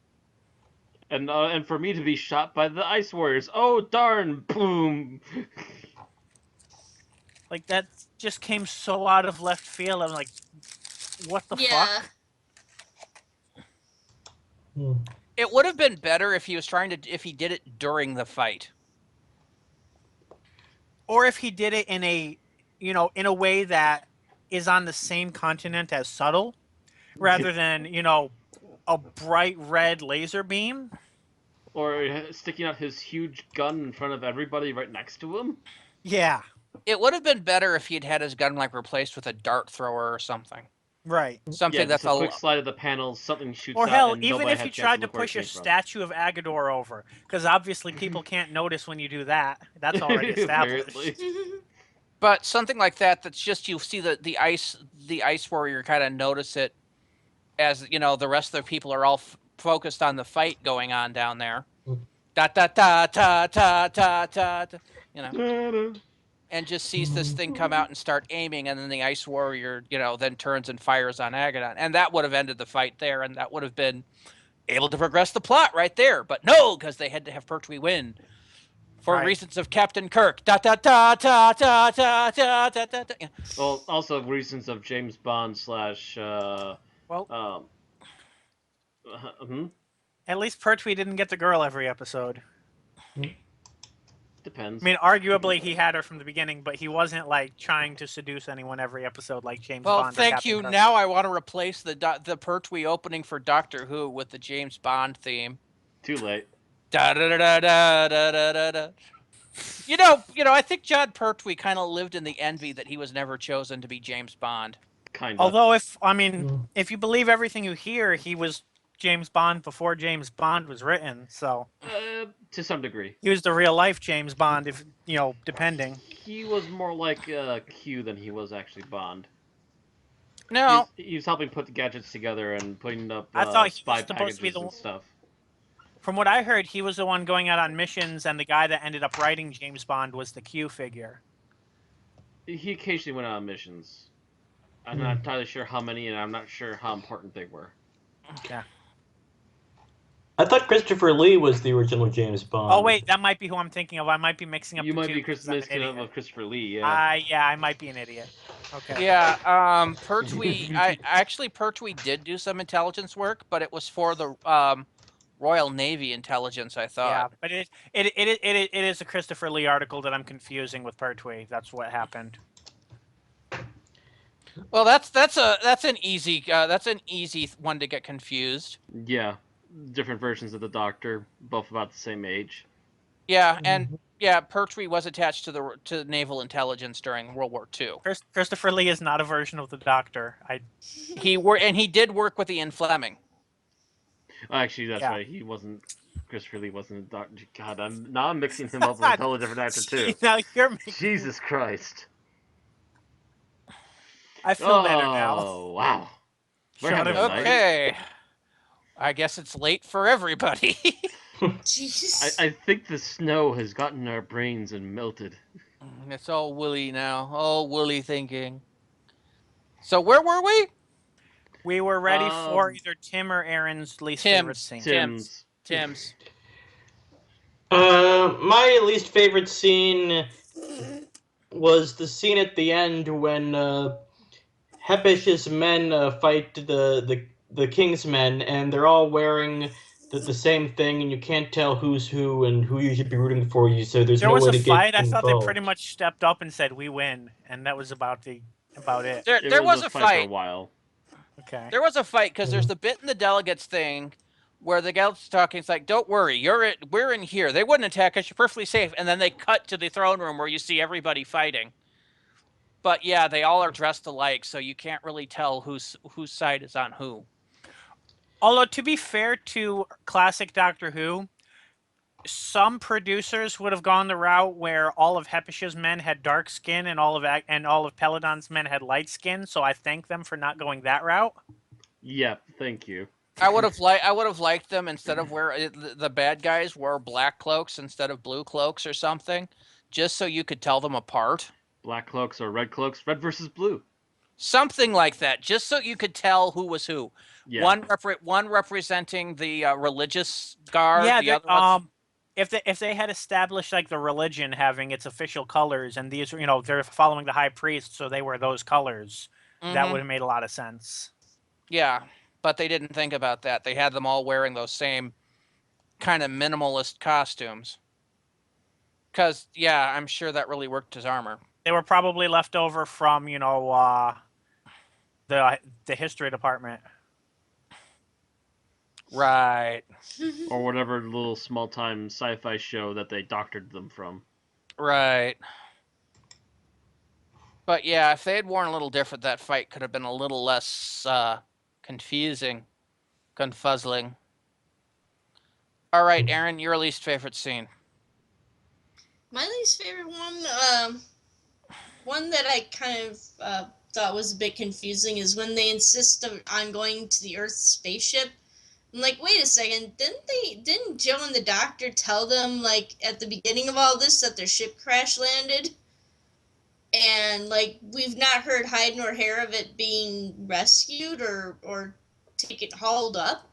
And for me to be shot by the Ice Warriors. Oh darn! Boom! Like, that just came so out of left field. I'm like, what the Yeah. fuck? It would have been better if he did it during the fight. Or if he did it in a way that is on the same continent as subtle, rather than, a bright red laser beam. Or sticking out his huge gun in front of everybody right next to him. Yeah. It would have been better if he'd had his gun replaced with a dart thrower or something. Right. Something that's a quick slide of the panels, something shoots Or out, hell, and even nobody if had you a chance tried to look where it push a came from. statue of Agador over, because obviously people can't notice when you do that. That's already established. Apparently. But something like that's just, you see the ice warrior kind of notice it as, the rest of the people are all focused on the fight going on down there. Da da da da da da da. And just sees this thing come out and start aiming, and then the Ice Warrior, then turns and fires on Agadon. And that would have ended the fight there, and that would have been able to progress the plot right there. But no, because they had to have Pertwee win for reasons of Captain Kirk. Da da da da da da da da da. Well, also reasons of James Bond slash. At least Pertwee didn't get the girl every episode. Depends. I mean, arguably he had her from the beginning, but he wasn't like trying to seduce anyone every episode like James Bond. Well, thank you. Kirk. Now I want to replace the Pertwee opening for Doctor Who with the James Bond theme. Too late. Da da da da da da da da. I think John Pertwee kind of lived in the envy that he was never chosen to be James Bond. Kind of. Although, if you believe everything you hear, he was James Bond before James Bond was written, so to some degree. He was the real life James Bond, if depending. He was more like Q than he was actually Bond. No, he was helping put the gadgets together and putting up I thought he spy was supposed to be packages and stuff. From what I heard, he was the one going out on missions, and the guy that ended up writing James Bond was the Q figure. He occasionally went out on missions. I'm not entirely sure how many, and I'm not sure how important they were. Yeah. I thought Christopher Lee was the original James Bond. Oh wait, that might be who I'm thinking of. I might be mixing up. You the might two be mixing up with Christopher Lee. Yeah. Yeah, I might be an idiot. Okay. Yeah. Pertwee. Pertwee did do some intelligence work, but it was for the Royal Navy intelligence, I thought. Yeah, but it is a Christopher Lee article that I'm confusing with Pertwee. That's what happened. Well, that's an easy one to get confused. Yeah, different versions of the Doctor, both about the same age. Yeah, and Pertwee was attached to the naval intelligence during World War II. Christopher Lee is not a version of the Doctor. He did work with Ian Fleming. Actually, that's right. He wasn't. Christopher Lee wasn't a Doctor. God, I'm mixing him up with a totally different actor too. Now you're making... Jesus Christ. I feel better now. Oh wow. Okay. I guess it's late for everybody. Jesus. I think the snow has gotten our brains and melted. It's all woolly now. All woolly thinking. So where were we? We were ready for either Tim or Aaron's least favorite scene. Tim's. My least favorite scene was the scene at the end when Hepish's men fight the King's men, and they're all wearing the same thing, and you can't tell who's who and who you should be rooting for. So there's no way to get involved. There was a fight. I thought they pretty much stepped up and said, "We win," and that was about it. There was a fight for a while. Okay. There was a fight because there's the bit in the delegates thing where the delegates talking. It's like, "Don't worry, we're in here. They wouldn't attack us. You're perfectly safe." And then they cut to the throne room where you see everybody fighting. But yeah, they all are dressed alike, so you can't really tell whose side is on who. Although, to be fair to classic Doctor Who, some producers would have gone the route where all of Hepish's men had dark skin and all of Peladon's men had light skin. So I thank them for not going that route. Yeah, thank you. I would have liked them instead of the bad guys wore black cloaks instead of blue cloaks or something, just so you could tell them apart. Black cloaks or red cloaks? Red versus blue. Something like that, just so you could tell who was who. Yeah. One representing the religious guard, Yeah, the other one. if they had established like the religion having its official colors, and these, they're following the high priest, so they wear those colors, that would have made a lot of sense. Yeah, but they didn't think about that. They had them all wearing those same kind of minimalist costumes. Because, yeah, I'm sure that really worked his armor. They were probably left over from, the history department. Right. Or whatever little small-time sci-fi show that they doctored them from. Right. But yeah, if they had worn a little different, that fight could have been a little less confusing, confuzzling. All right, Aaron, your least favorite scene. My least favorite one that I kind of thought was a bit confusing is when they insist on going to the Earth spaceship. I'm like, wait a second, didn't Joe and the doctor tell them, like, at the beginning of all this that their ship crash landed? And, like, we've not heard hide nor hair of it being rescued or taken, hauled up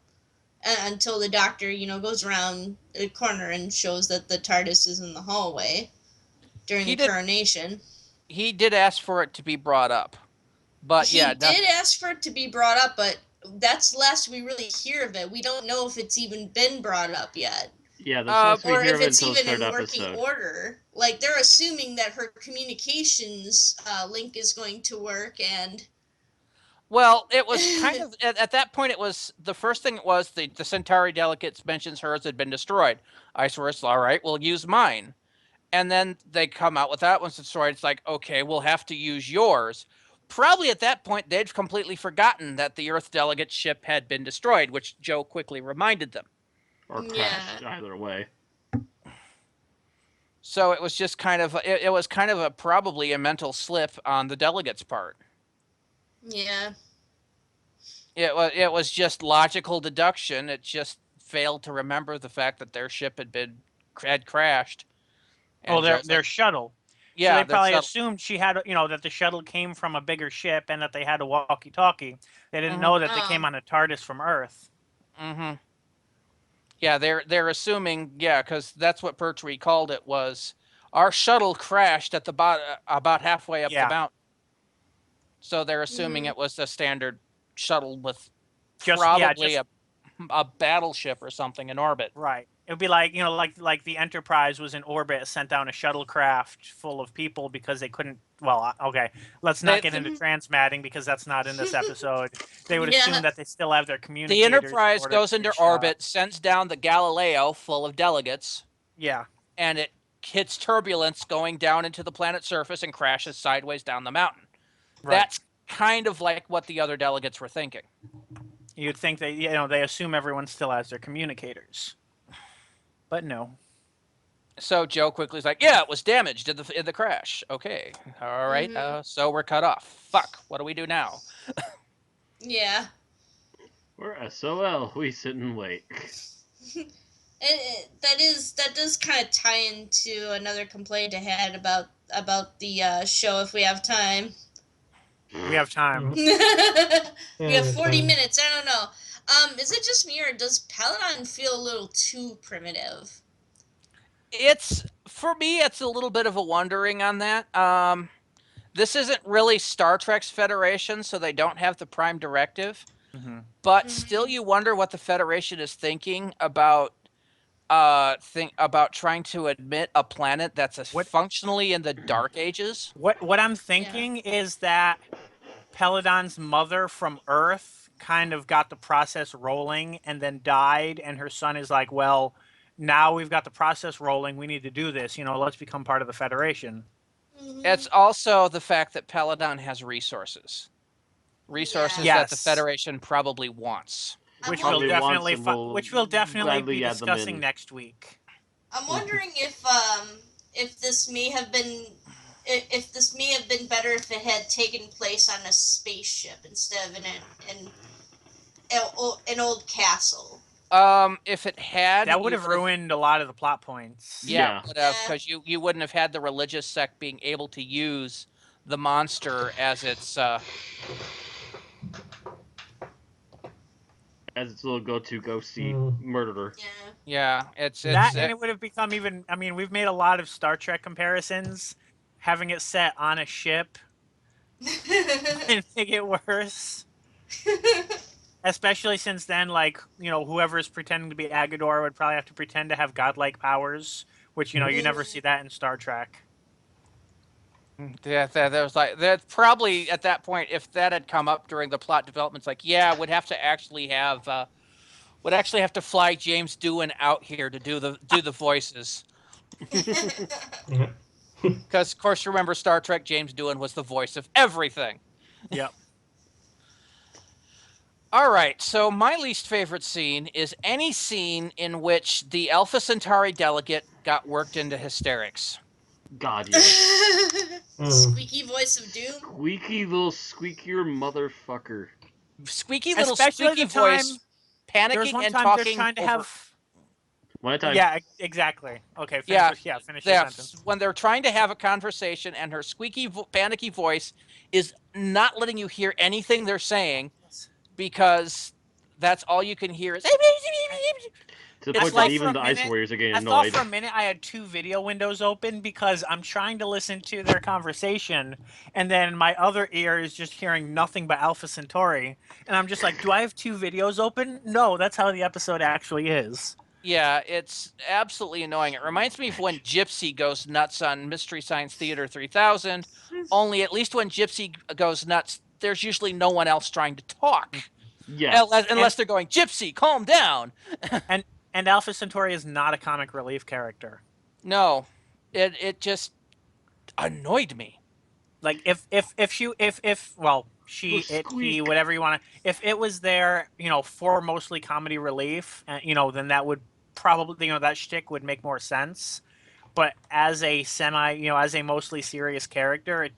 until the doctor, goes around the corner and shows that the TARDIS is in the hallway during the coronation. He did ask for it to be brought up. But he did ask for it to be brought up, but that's the last we really hear of it. We don't know if it's even been brought up yet. Yeah, that's or if it's even in working order. Like, they're assuming that her communications link is going to work, and... Well, it was kind of, at that point, it was, the first thing it was, the Centauri delegates mentions hers had been destroyed. Iceworth's, all right, we'll use mine. And then they come out with that one's destroyed. It's like, okay, we'll have to use yours. Probably at that point, they'd completely forgotten that the Earth delegate ship had been destroyed, which Joe quickly reminded them. Or crashed, either way. So it was just kind of, it was kind of probably a mental slip on the delegate's part. Yeah. It was just logical deduction. It just failed to remember the fact that their ship had crashed. And their shuttle. Yeah, so they probably assumed she had, that the shuttle came from a bigger ship and that they had a walkie-talkie. They didn't know that they came on a TARDIS from Earth. Mm-hmm. Yeah, they're assuming, because that's what Pertwee called it, was our shuttle crashed at the about halfway up the mountain. So they're assuming it was a standard shuttle with probably a battleship or something in orbit. Right. It would be like, like the Enterprise was in orbit, sent down a shuttlecraft full of people because they couldn't, well, okay, let's not get into transmatting because that's not in this episode. They would assume that they still have their communicators. The Enterprise goes into orbit, sends down the Galileo full of delegates. Yeah. And it hits turbulence going down into the planet's surface and crashes sideways down the mountain. Right. That's kind of like what the other delegates were thinking. You'd think they assume everyone still has their communicators. But no. So Joe quickly is like, yeah, it was damaged in the crash. Okay. All right. So we're cut off. Fuck. What do we do now? Yeah. We're SOL. We sit and wait. That does kind of tie into another complaint I had about the show, if we have time. We have time. We have 40 minutes. I don't know. Is it just me, or does Peladon feel a little too primitive? For me, it's a little bit of a wondering on that. This isn't really Star Trek's Federation, so they don't have the Prime Directive. Mm-hmm. But still, you wonder what the Federation is thinking about trying to admit a planet that's functionally in the Dark Ages. What I'm thinking is that Peladon's mother from Earth kind of got the process rolling and then died, and her son is like, well, now we've got the process rolling, we need to do this, let's become part of the Federation. It's also the fact that Peladon has resources that the Federation probably wants. Which we'll definitely be discussing next week. I'm wondering if this may have been better if it had taken place on a spaceship instead of an old castle. If it had, That would you have would've- ruined a lot of the plot points. Yeah, Yeah. would have, because you wouldn't have had the religious sect being able to use the monster as its As its little go see Mm. murderer. Yeah. yeah, it's That and it would have become even. I mean, we've made a lot of Star Trek comparisons. Having it set on a ship and make it worse. Especially since then, like, whoever's pretending to be Agador would probably have to pretend to have godlike powers, which, you never see that in Star Trek. that was like that probably at that point, if that had come up during the plot developments, like would have to actually have to fly James Doohan out here to do the voices. Because, of course, remember Star Trek, James Doohan was the voice of everything. Yep. All right, so my least favorite scene is any scene in which the Alpha Centauri delegate got worked into hysterics. God, yes. Squeaky voice of doom. Squeaky little squeakier motherfucker. Squeaky little Especially squeaky the time- voice, There was panicking one and time they're talking trying to over. have. One at a time. Yeah, exactly. Okay, Yeah. finish your sentence. When they're trying to have a conversation and her squeaky, panicky voice is not letting you hear anything they're saying because that's all you can hear is. To the It's point like that even for a the Ice minute- Warriors are getting I thought annoyed. for a minute I had two video windows open because I'm trying to listen to their conversation, and then my other ear is just hearing nothing but Alpha Centauri, and I'm just like, do I have two videos open? No, that's how the episode actually is. Yeah, it's absolutely annoying. It reminds me of when Gypsy goes nuts on Mystery Science Theater 3000, only at least when Gypsy goes nuts, there's usually no one else trying to talk. Yes. Unless they're going, Gypsy, calm down. And Alpha Centauri is not a comic relief character. No, it just annoyed me. Like if she, it, he, Squeak. whatever you want to, if it was there, for mostly comedy relief, then that would probably, that shtick would make more sense. But as a as a mostly serious character, it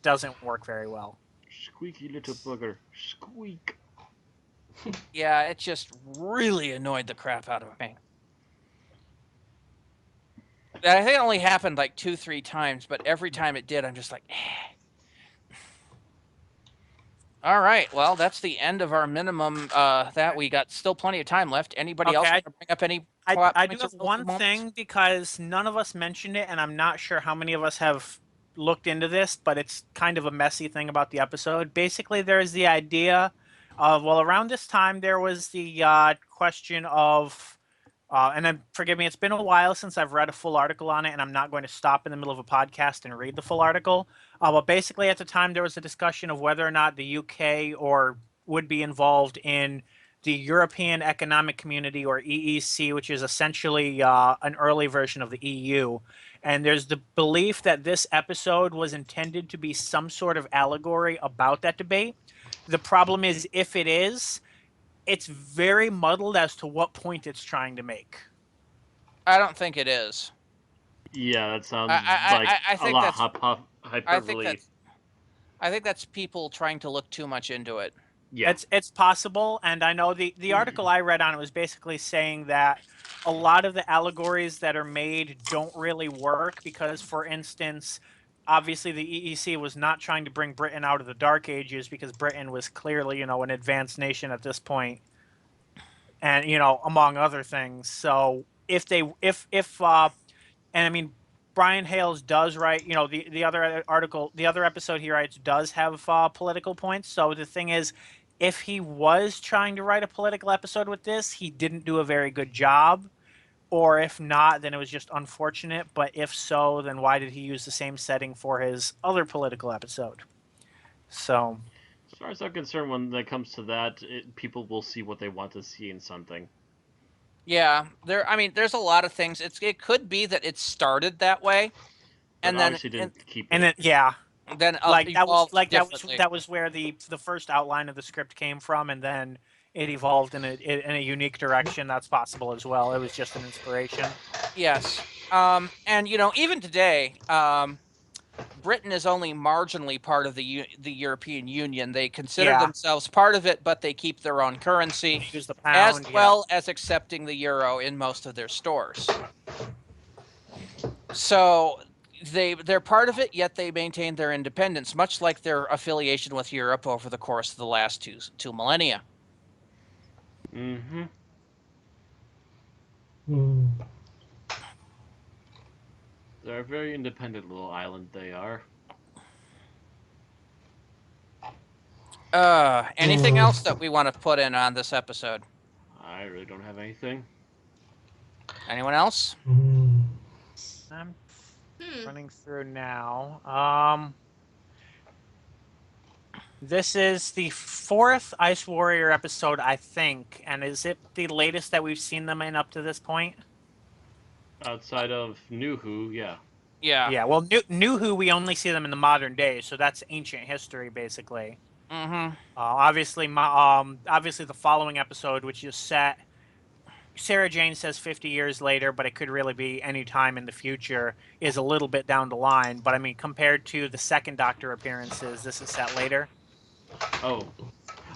doesn't work very well. Squeaky little bugger. Squeak. Yeah, it just really annoyed the crap out of me. And I think it only happened like 2-3 times, but every time it did, I'm just like, eh. All right, well, that's the end of our minimum. That we got still plenty of time left. Anybody else Okay, want to bring up any? I do points have of one moments? thing because none of us mentioned it, and I'm not sure how many of us have looked into this, but it's kind of a messy thing about the episode. Basically, there's the idea of, well, around this time, there was the question of, and then forgive me, it's been a while since I've read a full article on it, and I'm not going to stop in the middle of a podcast and read the full article. But basically, at the time, there was a discussion of whether or not the UK would be involved in the European Economic Community, or EEC, which is essentially an early version of the EU. And there's the belief that this episode was intended to be some sort of allegory about that debate. The problem is, if it is, it's very muddled as to what point it's trying to make. I don't think it is. Yeah, that sounds I think a lot that's- hyperbole. I think that's people trying to look too much into it. Yeah. It's possible, and I know the article I read on it was basically saying that a lot of the allegories that are made don't really work because, for instance, obviously the EEC was not trying to bring Britain out of the Dark Ages because Britain was clearly, an advanced nation at this point, and among other things. So and I mean, Brian Hales does write, the other article, the other episode he writes does have political points. So the thing is, if he was trying to write a political episode with this, he didn't do a very good job. Or if not, then it was just unfortunate. But if so, then why did he use the same setting for his other political episode? So, As far as I'm concerned, when it comes to that, people will see what they want to see in something. Yeah, there's a lot of things. It could be that it started that way, But and then obviously didn't keep it. and then yeah, then that evolved was that was where the first outline of the script came from, and then it evolved in a unique direction. That's possible as well. It was just an inspiration. Yes. And even today, Britain is only marginally part of the European Union. They consider Yeah. themselves part of it, but they keep their own currency, Use the as pound. well as accepting the euro in most of their stores. So they're part of it, yet they maintain their independence, much like their affiliation with Europe over the course of the last two millennia. Mm-hmm. They're a very independent little island, they are. Anything else that we want to put in on this episode? I really don't have anything. Anyone else? I'm Hmm. running through now. This is the 4th Ice Warrior episode, I think, and is it the latest that we've seen them in up to this point? Outside of New Who, yeah. Yeah. Well, New Who, we only see them in the modern day, so that's ancient history, basically. Mm-hmm. Obviously, the following episode, which is set, Sarah Jane says 50 years later, but it could really be any time in the future, is a little bit down the line. But I mean, compared to the second Doctor appearances, this is set later. Oh,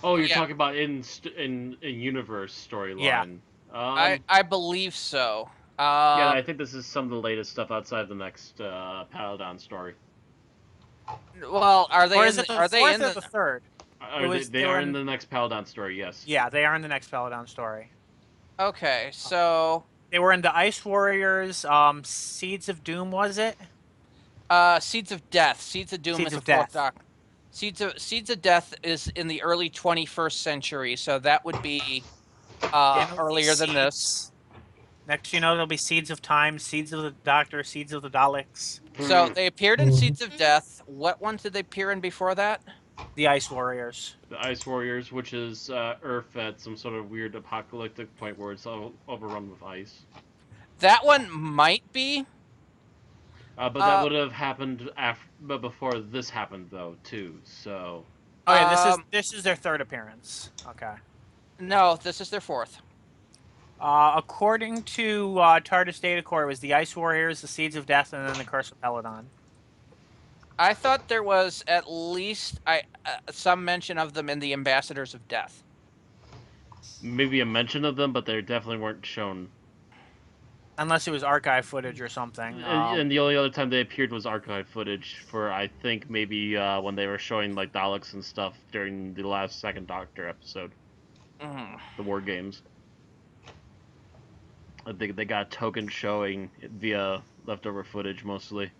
you're Yeah. talking about in universe storyline. Yeah. I believe so. Yeah, I think this is some of the latest stuff outside the next Peladon story. Well, are they Or in is it the are they fourth in or the the third? They are in the next Peladon story, yes. Yeah, they are in the next Peladon story. Okay, so They were in the Ice Warriors, Seeds of Doom, was it? Seeds of Death. Seeds of Doom Seeds is the of fourth Death. Doctor. Seeds of Death is in the early 21st century, so that would be earlier than this. Next, you know, there'll be Seeds of Time, Seeds of the Doctor, Seeds of the Daleks. So they appeared in Seeds of Death. What ones did they appear in before that? The Ice Warriors. The Ice Warriors, which is Earth at some sort of weird apocalyptic point where it's overrun with ice. That one might be. But that would have happened but before this happened, though, too. So. Oh yeah, this is their third appearance. Okay. No, this is their fourth. According to TARDIS Data Core, it was the Ice Warriors, the Seeds of Death, and then the Curse of Peladon. I thought there was at least some mention of them in the Ambassadors of Death. Maybe a mention of them, but they definitely weren't shown. Unless it was archive footage or something. And the only other time they appeared was archive footage for, I think, maybe when they were showing like Daleks and stuff during the last second Doctor episode. The War Games. I think they got a token showing via leftover footage mostly.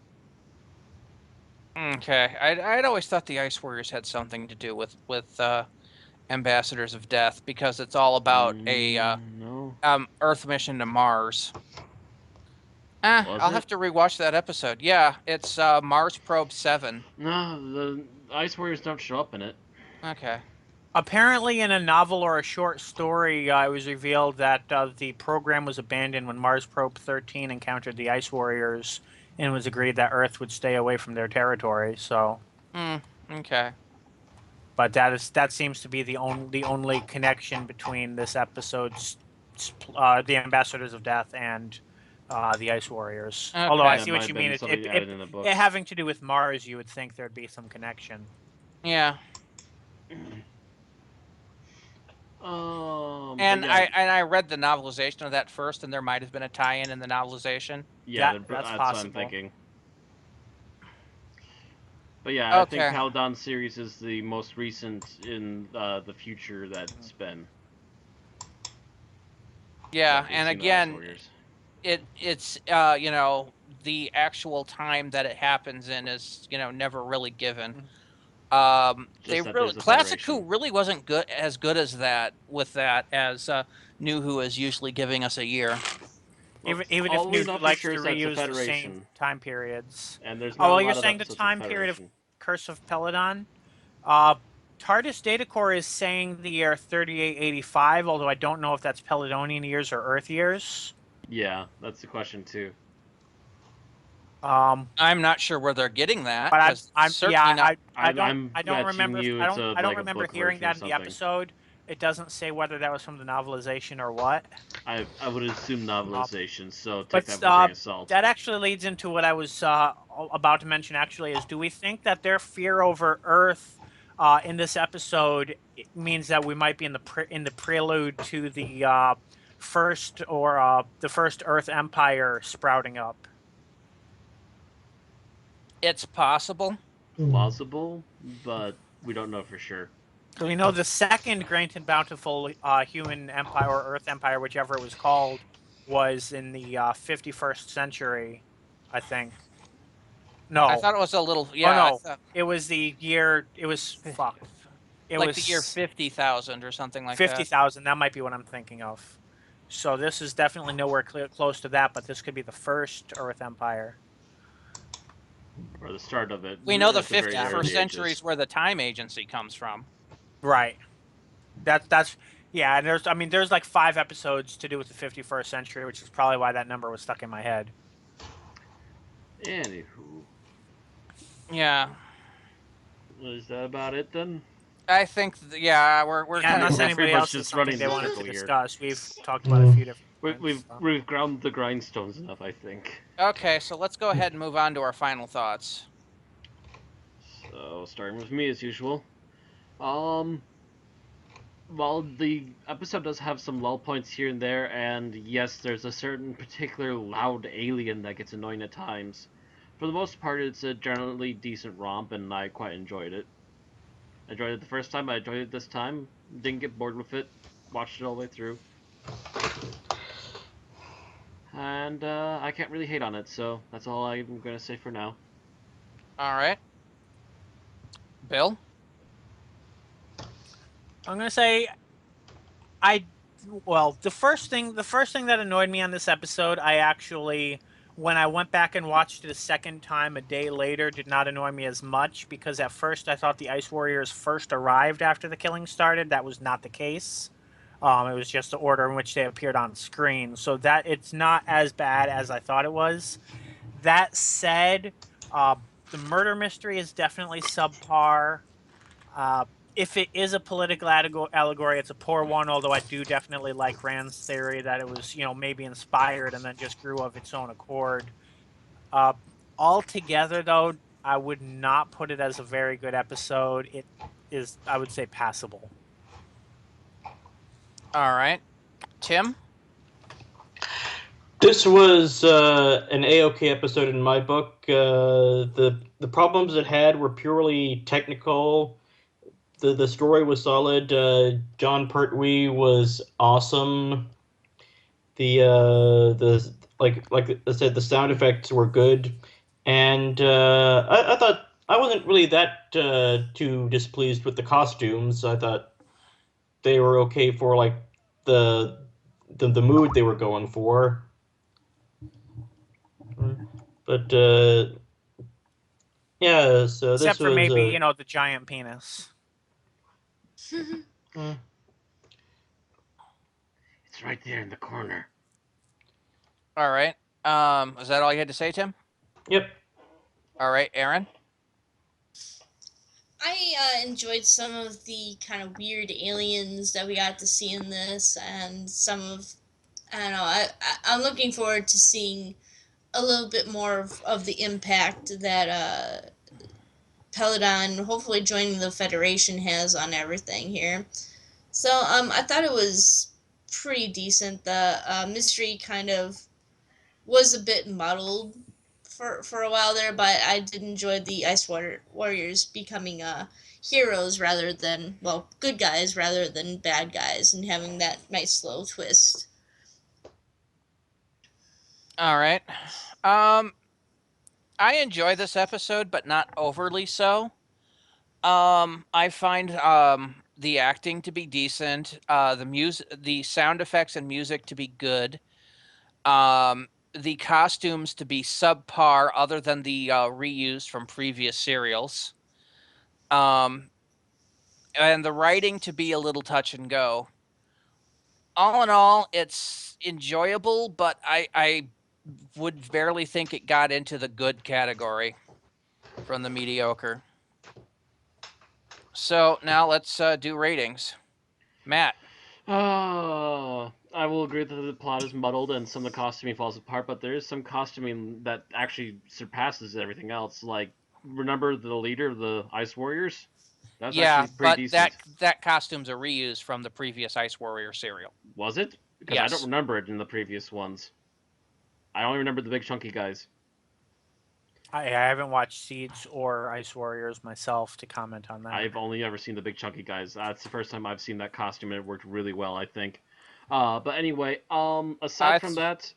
Okay, I'd always thought the Ice Warriors had something to do with Ambassadors of Death because it's all about a Earth mission to Mars. I'll have to rewatch that episode. Yeah, it's Mars Probe 7. No, the Ice Warriors don't show up in it. Okay. Apparently, in a novel or a short story, it was revealed that the program was abandoned when Mars Probe 13 encountered the Ice Warriors, and it was agreed that Earth would stay away from their territory. So. Okay. But that seems to be the only connection between this episode's the Ambassadors of Death and the Ice Warriors. Okay. Although I That see might what you have been mean. something added in the books. It having to do with Mars, you would think there'd be some connection. Yeah. And yeah. I read the novelization of that first, and there might have been a tie-in in the novelization. Yeah, that's what possible. I'm thinking. But yeah, Okay. I think Peladon series is the most recent in the future that's been. Yeah, that we've and seen the Ice again, Warriors. it's the actual time that it happens in is never really given. They that really there's a Classic Who federation. really wasn't as good as that with that as New Who is usually giving us a year. Even all if we New know Who for likes sure to is that's a reuse the federation. same time periods. And there's Oh, not well, a you're lot saying the episodes of time period of Federation. Curse of Peladon? TARDIS Data Core is saying the year 3885, although I don't know if that's Peladonian years or Earth years. Yeah, that's the question too. I'm I'm not sure where they're getting that. but 'cause I'm certainly not. I I'm don't betting remember you I it's don't like a remember book hearing version or that in the something. episode. It doesn't say whether that was from the novelization or what. I would assume novelization, so take But that with a grain of salt. that actually leads into what I was about to mention actually is, do we think that their fear over Earth in this episode means that we might be in the prelude to the first Earth Empire sprouting up? It's possible. Plausible, but we don't know for sure. So we know the second Great and Bountiful human empire or Earth Empire, whichever it was called, was in the 51st century, I think. No. I thought it was a little. Oh, Yeah. no. It was the year. It was fuck. It like was the year 50,000 or something like 50,000. That might be what I'm thinking of. So this is definitely nowhere close to that, but this could be the first Earth Empire. Or the start of it. We know the at very early 51st century ages. is where the time agency comes from. Right. That's yeah. And there's like 5 episodes to do with the 51st century, which is probably why that number was stuck in my head. Anywho. Yeah. Is that about it then? I think, yeah, we're kind Unless of anybody pretty much else has just something running they the wanted to circle here. discuss. We've talked about a few different things. We've ground the grindstones enough, I think. Okay, so let's go ahead and move on to our final thoughts. So starting with me as usual. While the episode does have some lull points here and there, and yes, there's a certain particular loud alien that gets annoying at times, for the most part, it's a generally decent romp, and I quite enjoyed it. I enjoyed it the first time, I enjoyed it this time. Didn't get bored with it. Watched it all the way through. And I can't really hate on it, so that's all I'm going to say for now. All right. Bill? I'm gonna say, the first thing that annoyed me on this episode, I actually, when I went back and watched it a second time a day later, did not annoy me as much, because at first I thought the Ice Warriors first arrived after the killing started. That was not the case. It was just the order in which they appeared on screen, so that it's not as bad as I thought it was. That said, the murder mystery is definitely subpar. If it is a political allegory, it's a poor one, although I do definitely like Rand's theory that it was, maybe inspired and then just grew of its own accord. Altogether, though, I would not put it as a very good episode. It is, I would say, passable. All right. Tim? This was an A-OK episode in my book. The problems it had were purely technical. The story was solid. John Pertwee was awesome. The like I said, the sound effects were good, and I thought I wasn't really that too displeased with the costumes. I thought they were okay for like the mood they were going for. But yeah, so this Except for was maybe, the giant penis. It's right there in the corner. All right. Is that all you had to say, Tim? Yep. All right, Aaron? I enjoyed some of the kind of weird aliens that we got to see in this, and some of, I don't know, I'm looking forward to seeing a little bit more of the impact that Peladon, hopefully joining the Federation, has on everything here. So I thought it was pretty decent. The mystery kind of was a bit muddled for a while there, but I did enjoy the Ice Warriors becoming heroes rather than, well, good guys rather than bad guys, and having that nice slow twist. All right. I enjoy this episode, but not overly so. I find the acting to be decent, the sound effects and music to be good, the costumes to be subpar, other than the reuse from previous serials, and the writing to be a little touch and go. All in all, it's enjoyable, but I would barely think it got into the good category from the mediocre. So now let's do ratings. Matt. Oh, I will agree that the plot is muddled and some of the costuming falls apart, but there is some costuming that actually surpasses everything else. Like, remember the leader of the Ice Warriors? That's Yeah, actually pretty but decent. that costume's a reuse from the previous Ice Warrior serial. Was it? Because I don't Yes. remember it in the previous ones. I only remember the big chunky guys. I haven't watched Seeds or Ice Warriors myself to comment on that. I've only ever seen the big chunky guys. That's the first time I've seen that costume, and it worked really well, I think. But anyway, aside from that,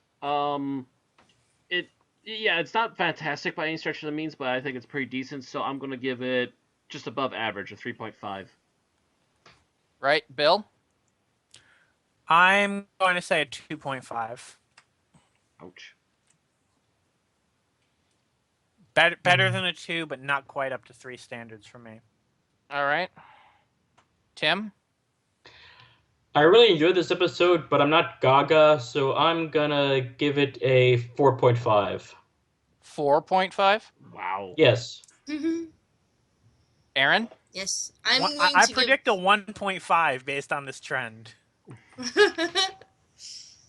it's not fantastic by any stretch of the means, but I think it's pretty decent. So I'm gonna give it just above average, a 3.5. Right, Bill? I'm going to say a 2.5. Ouch. Better than a 2, but not quite up to 3 standards for me. All right. Tim? I really enjoyed this episode, but I'm not gaga, so I'm gonna give it a 4.5. 4.5? Wow. Yes. Aaron? Yes, I'm One- going I to predict a 1.5 based on this trend.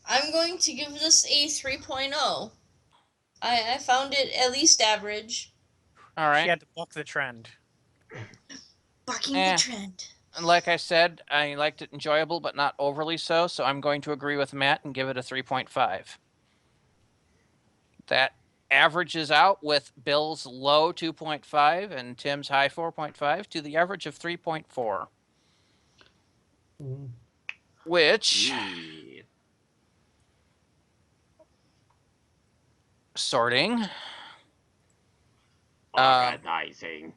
I'm going to give this a 3.0. I found it at least average. All right. She had to buck the trend. Bucking Eh. the trend. And like I said, I liked it enjoyable, but not overly so I'm going to agree with Matt and give it a 3.5. That averages out with Bill's low 2.5 and Tim's high 4.5 to the average of 3.4. Which, Yeah. sorting, Organizing.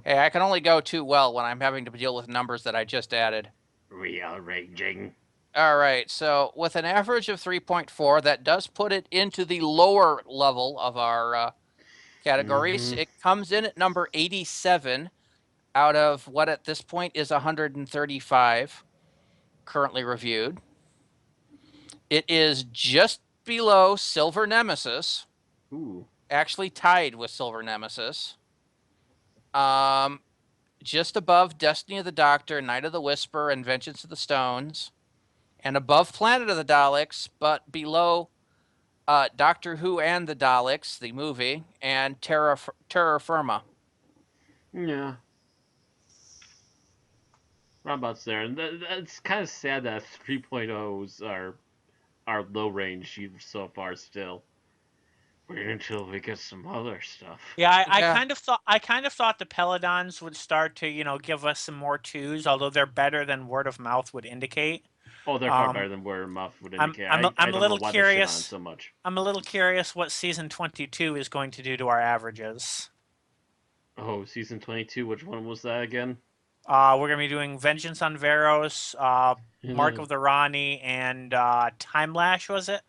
hey, I can only go too well when I'm having to deal with numbers that I just added. Rearranging. All right, so with an average of 3.4, that does put it into the lower level of our categories. Mhm. It comes in at number 87 out of what at this point is 135 currently reviewed. It is just below Silver Nemesis, Ooh. actually tied with Silver Nemesis. Just above Destiny of the Doctor, Night of the Whisper, and Vengeance of the Stones, and above Planet of the Daleks, but below Doctor Who and the Daleks, the movie, and Terra Firma. Yeah. Roundabouts there, and that's kind of sad that 3.0s are low range so far still. Wait until we get some other stuff. Yeah, I Yeah. kind of thought the Peladons would start to, give us some more 2s, although they're better than word of mouth would indicate. Oh, they're far better than word of mouth would indicate. I'm a I don't little know why they shit on it curious. so much. I'm a little curious what season 22 is going to do to our averages. Oh, season 22, which one was that again? We're gonna be doing Vengeance on Varos, Mark of the Rani, and Time Lash. Was it?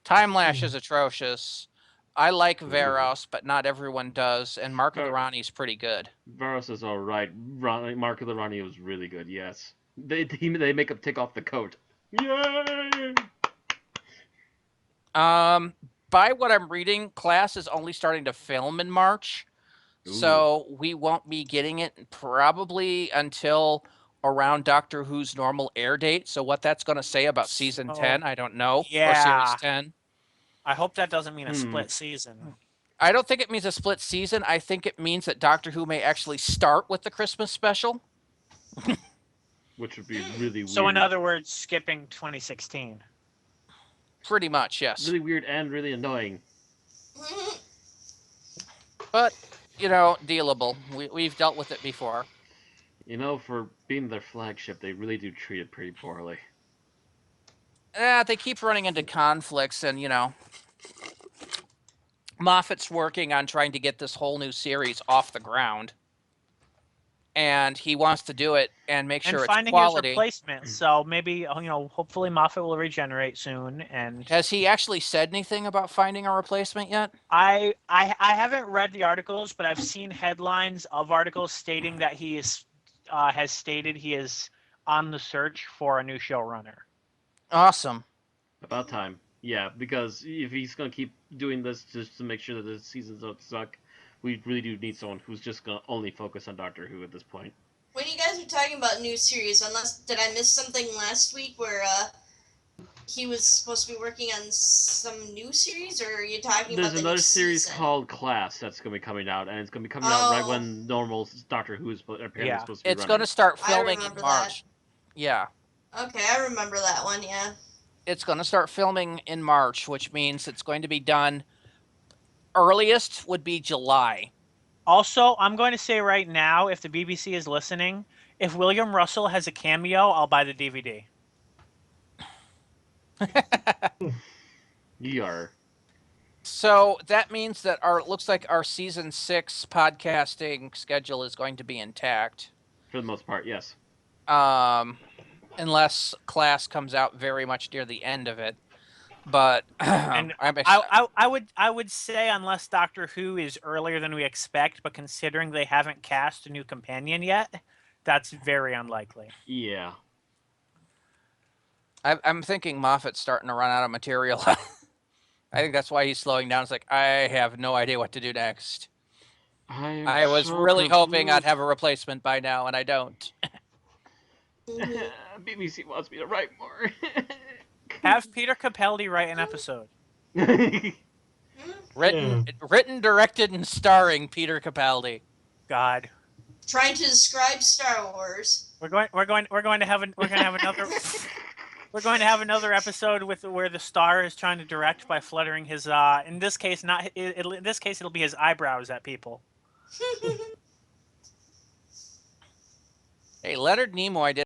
Time Lash is atrocious. I like Varos, but not everyone does, and Mark of the Rani's pretty good. Varos is alright. Mark of the Rani was really good, yes. They make him take off the coat. Yay! By what I'm reading, class is only starting to film in March, so we won't be getting it probably until around Doctor Who's normal air date. So what that's going to say about season 10, I don't know. Or Yeah. series 10. I hope that doesn't mean a split season. I don't think it means a split season. I think it means that Doctor Who may actually start with the Christmas special. Which would be really weird. So in other words, skipping 2016. Pretty much, yes. Really weird and really annoying. But, dealable. We've dealt with it before. For being their flagship, they really do treat it pretty poorly. They keep running into conflicts, and, Moffat's working on trying to get this whole new series off the ground. And he wants to do it and make sure it's quality. And finding his replacement. So maybe, hopefully Moffat will regenerate soon. And has he actually said anything about finding a replacement yet? I haven't read the articles, but I've seen headlines of articles stating that he has stated he is on the search for a new showrunner. Awesome. About time. Yeah, because if he's going to keep doing this just to make sure that the seasons don't suck, we really do need someone who's just going to only focus on Doctor Who at this point. When you guys were talking about new series, did I miss something last week where he was supposed to be working on some new series, or are you talking There's about the another new series season? called Class that's going to be coming out, and it's going to be coming out right Oh. when normal Doctor Who is apparently Yeah. supposed to be It's running. going to start I filming in remember March. Yeah. Okay, I remember that one, yeah. It's going to start filming in March, which means it's going to be done. Earliest would be July. Also, I'm going to say right now, if the BBC is listening, if William Russell has a cameo, I'll buy the DVD. You are. So that means that looks like our season 6 podcasting schedule is going to be intact. For the most part, yes. Unless Class comes out very much near the end of it. But And I would say unless Doctor Who is earlier than we expect, but considering they haven't cast a new companion yet, that's very unlikely. Yeah. I'm thinking Moffat's starting to run out of material. I think that's why he's slowing down. It's like, I have no idea what to do next. I was really hoping I'd have a replacement by now, and I don't. BBC wants me to write more. Have Peter Capaldi write an episode. Written, directed, and starring Peter Capaldi. God. Trying to describe Star Wars. We're going to have another we're going to have another episode where the star is trying to direct by fluttering his in this case it'll be his eyebrows at people. Hey, Leonard Nimoy did